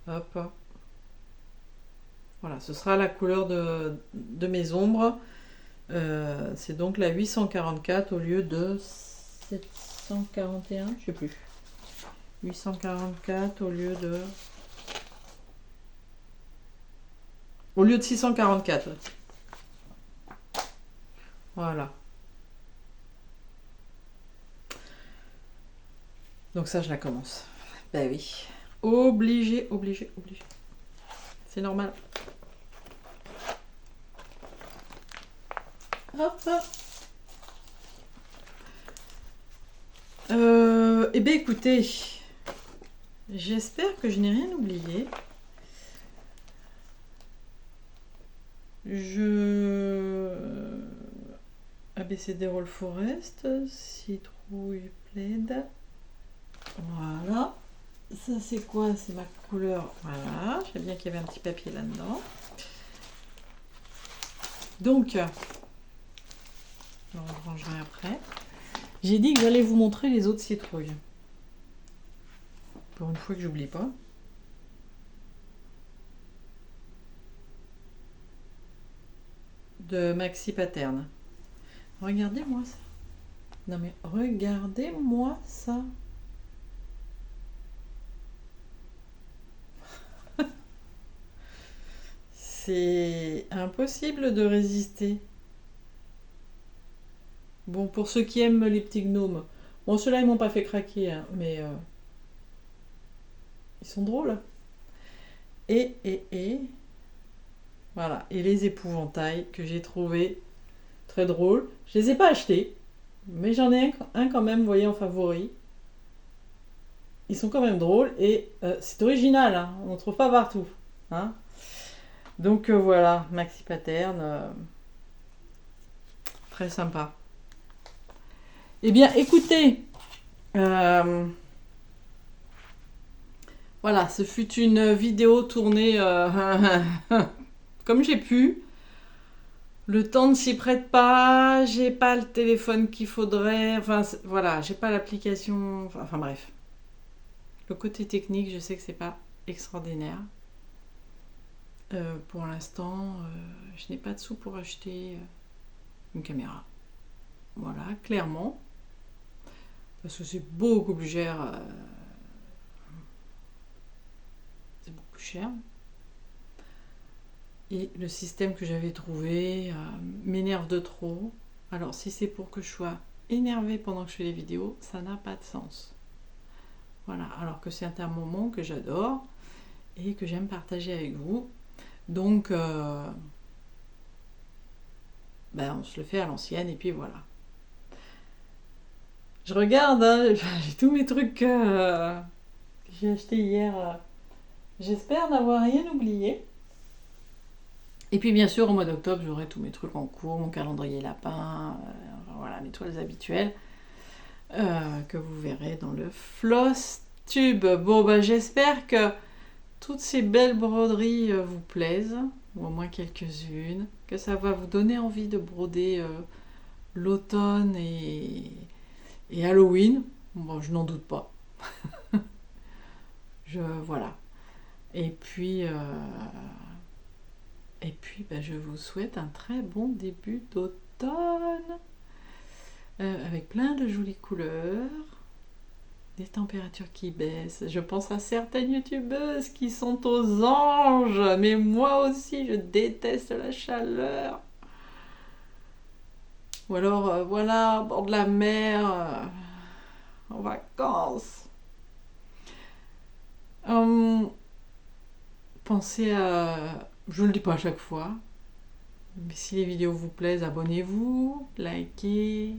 Hop. Voilà, ce sera la couleur de mes ombres. C'est donc la 844 au lieu de 741, je sais plus. 844 au lieu de 644. Voilà. Donc ça, je la commence. Ben oui. Obligé. C'est normal. Hop. Eh bien, écoutez, j'espère que je n'ai rien oublié. ABCD Roll Forest, citrouille plaid. Voilà. Ça, c'est quoi? C'est ma couleur. Voilà. Je sais bien qu'il y avait un petit papier là-dedans. Donc, on le rangerai après. J'ai dit que j'allais vous montrer les autres citrouilles. Pour une fois que j'oublie pas. De Maxi Pattern. Regardez-moi ça. Non mais regardez-moi ça. C'est impossible de résister. Bon, pour ceux qui aiment les petits gnomes. Bon, ceux-là, ils m'ont pas fait craquer, hein, mais ils sont drôles. Et, voilà. Et les épouvantails que j'ai trouvés très drôles. Je les ai pas achetés, mais j'en ai un quand même, vous voyez, en favori. Ils sont quand même drôles et c'est original, hein, on ne trouve pas partout. Hein. Donc voilà, Maxi Paterne, très sympa. Eh bien, écoutez, voilà, ce fut une vidéo tournée comme j'ai pu. Le temps ne s'y prête pas, j'ai pas le téléphone qu'il faudrait, enfin voilà, j'ai pas l'application, enfin bref. Le côté technique, je sais que c'est pas extraordinaire. Pour l'instant, je n'ai pas de sous pour acheter une caméra. Voilà, clairement. Parce que c'est beaucoup plus cher. C'est beaucoup plus cher. Et le système que j'avais trouvé m'énerve de trop. Alors, si c'est pour que je sois énervée pendant que je fais les vidéos, ça n'a pas de sens. Voilà, alors que c'est un moment que j'adore et que j'aime partager avec vous. Donc, on se le fait à l'ancienne et puis voilà. Je regarde, hein, j'ai tous mes trucs que j'ai achetés hier. J'espère n'avoir rien oublié. Et puis bien sûr, au mois d'octobre, j'aurai tous mes trucs en cours, mon calendrier lapin, voilà, mes toiles habituelles, que vous verrez dans le Floss Tube. Bon, j'espère que toutes ces belles broderies vous plaisent, ou au moins quelques-unes, que ça va vous donner envie de broder l'automne et Halloween. Bon, je n'en doute pas. Voilà. Et puis, je vous souhaite un très bon début d'automne, avec plein de jolies couleurs, des températures qui baissent. Je pense à certaines youtubeuses qui sont aux anges, mais moi aussi, je déteste la chaleur. Ou alors, voilà, au bord de la mer, en vacances. Pensez à... Je ne le dis pas à chaque fois, mais si les vidéos vous plaisent, abonnez-vous, likez,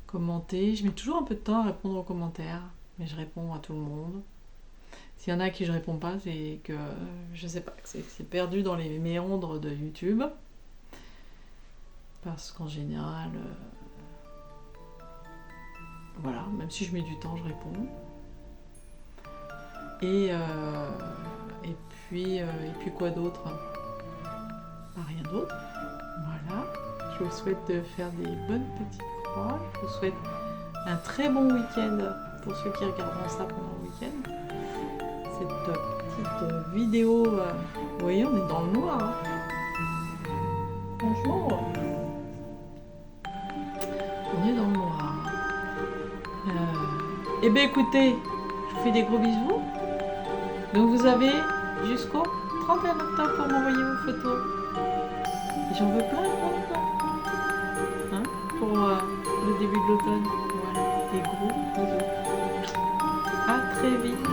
commentez. Je mets toujours un peu de temps à répondre aux commentaires, mais je réponds à tout le monde. S'il y en a à qui je réponds pas, c'est que je sais pas, c'est perdu dans les méandres de YouTube. Parce qu'en général, voilà, même si je mets du temps, je réponds. Et puis quoi d'autre? Rien d'autre. Voilà. Je vous souhaite de faire des bonnes petites croix. Je vous souhaite un très bon week-end pour ceux qui regarderont ça pendant le week-end. Cette petite vidéo, vous voyez, on est dans le noir. Hein. Franchement, on est dans le noir. Eh bien écoutez, je vous fais des gros bisous. Donc vous avez jusqu'au 31 octobre pour m'envoyer vos photos. Et j'en veux plein. Hein, pour le début de l'automne. Voilà, des gros bisous. À très vite.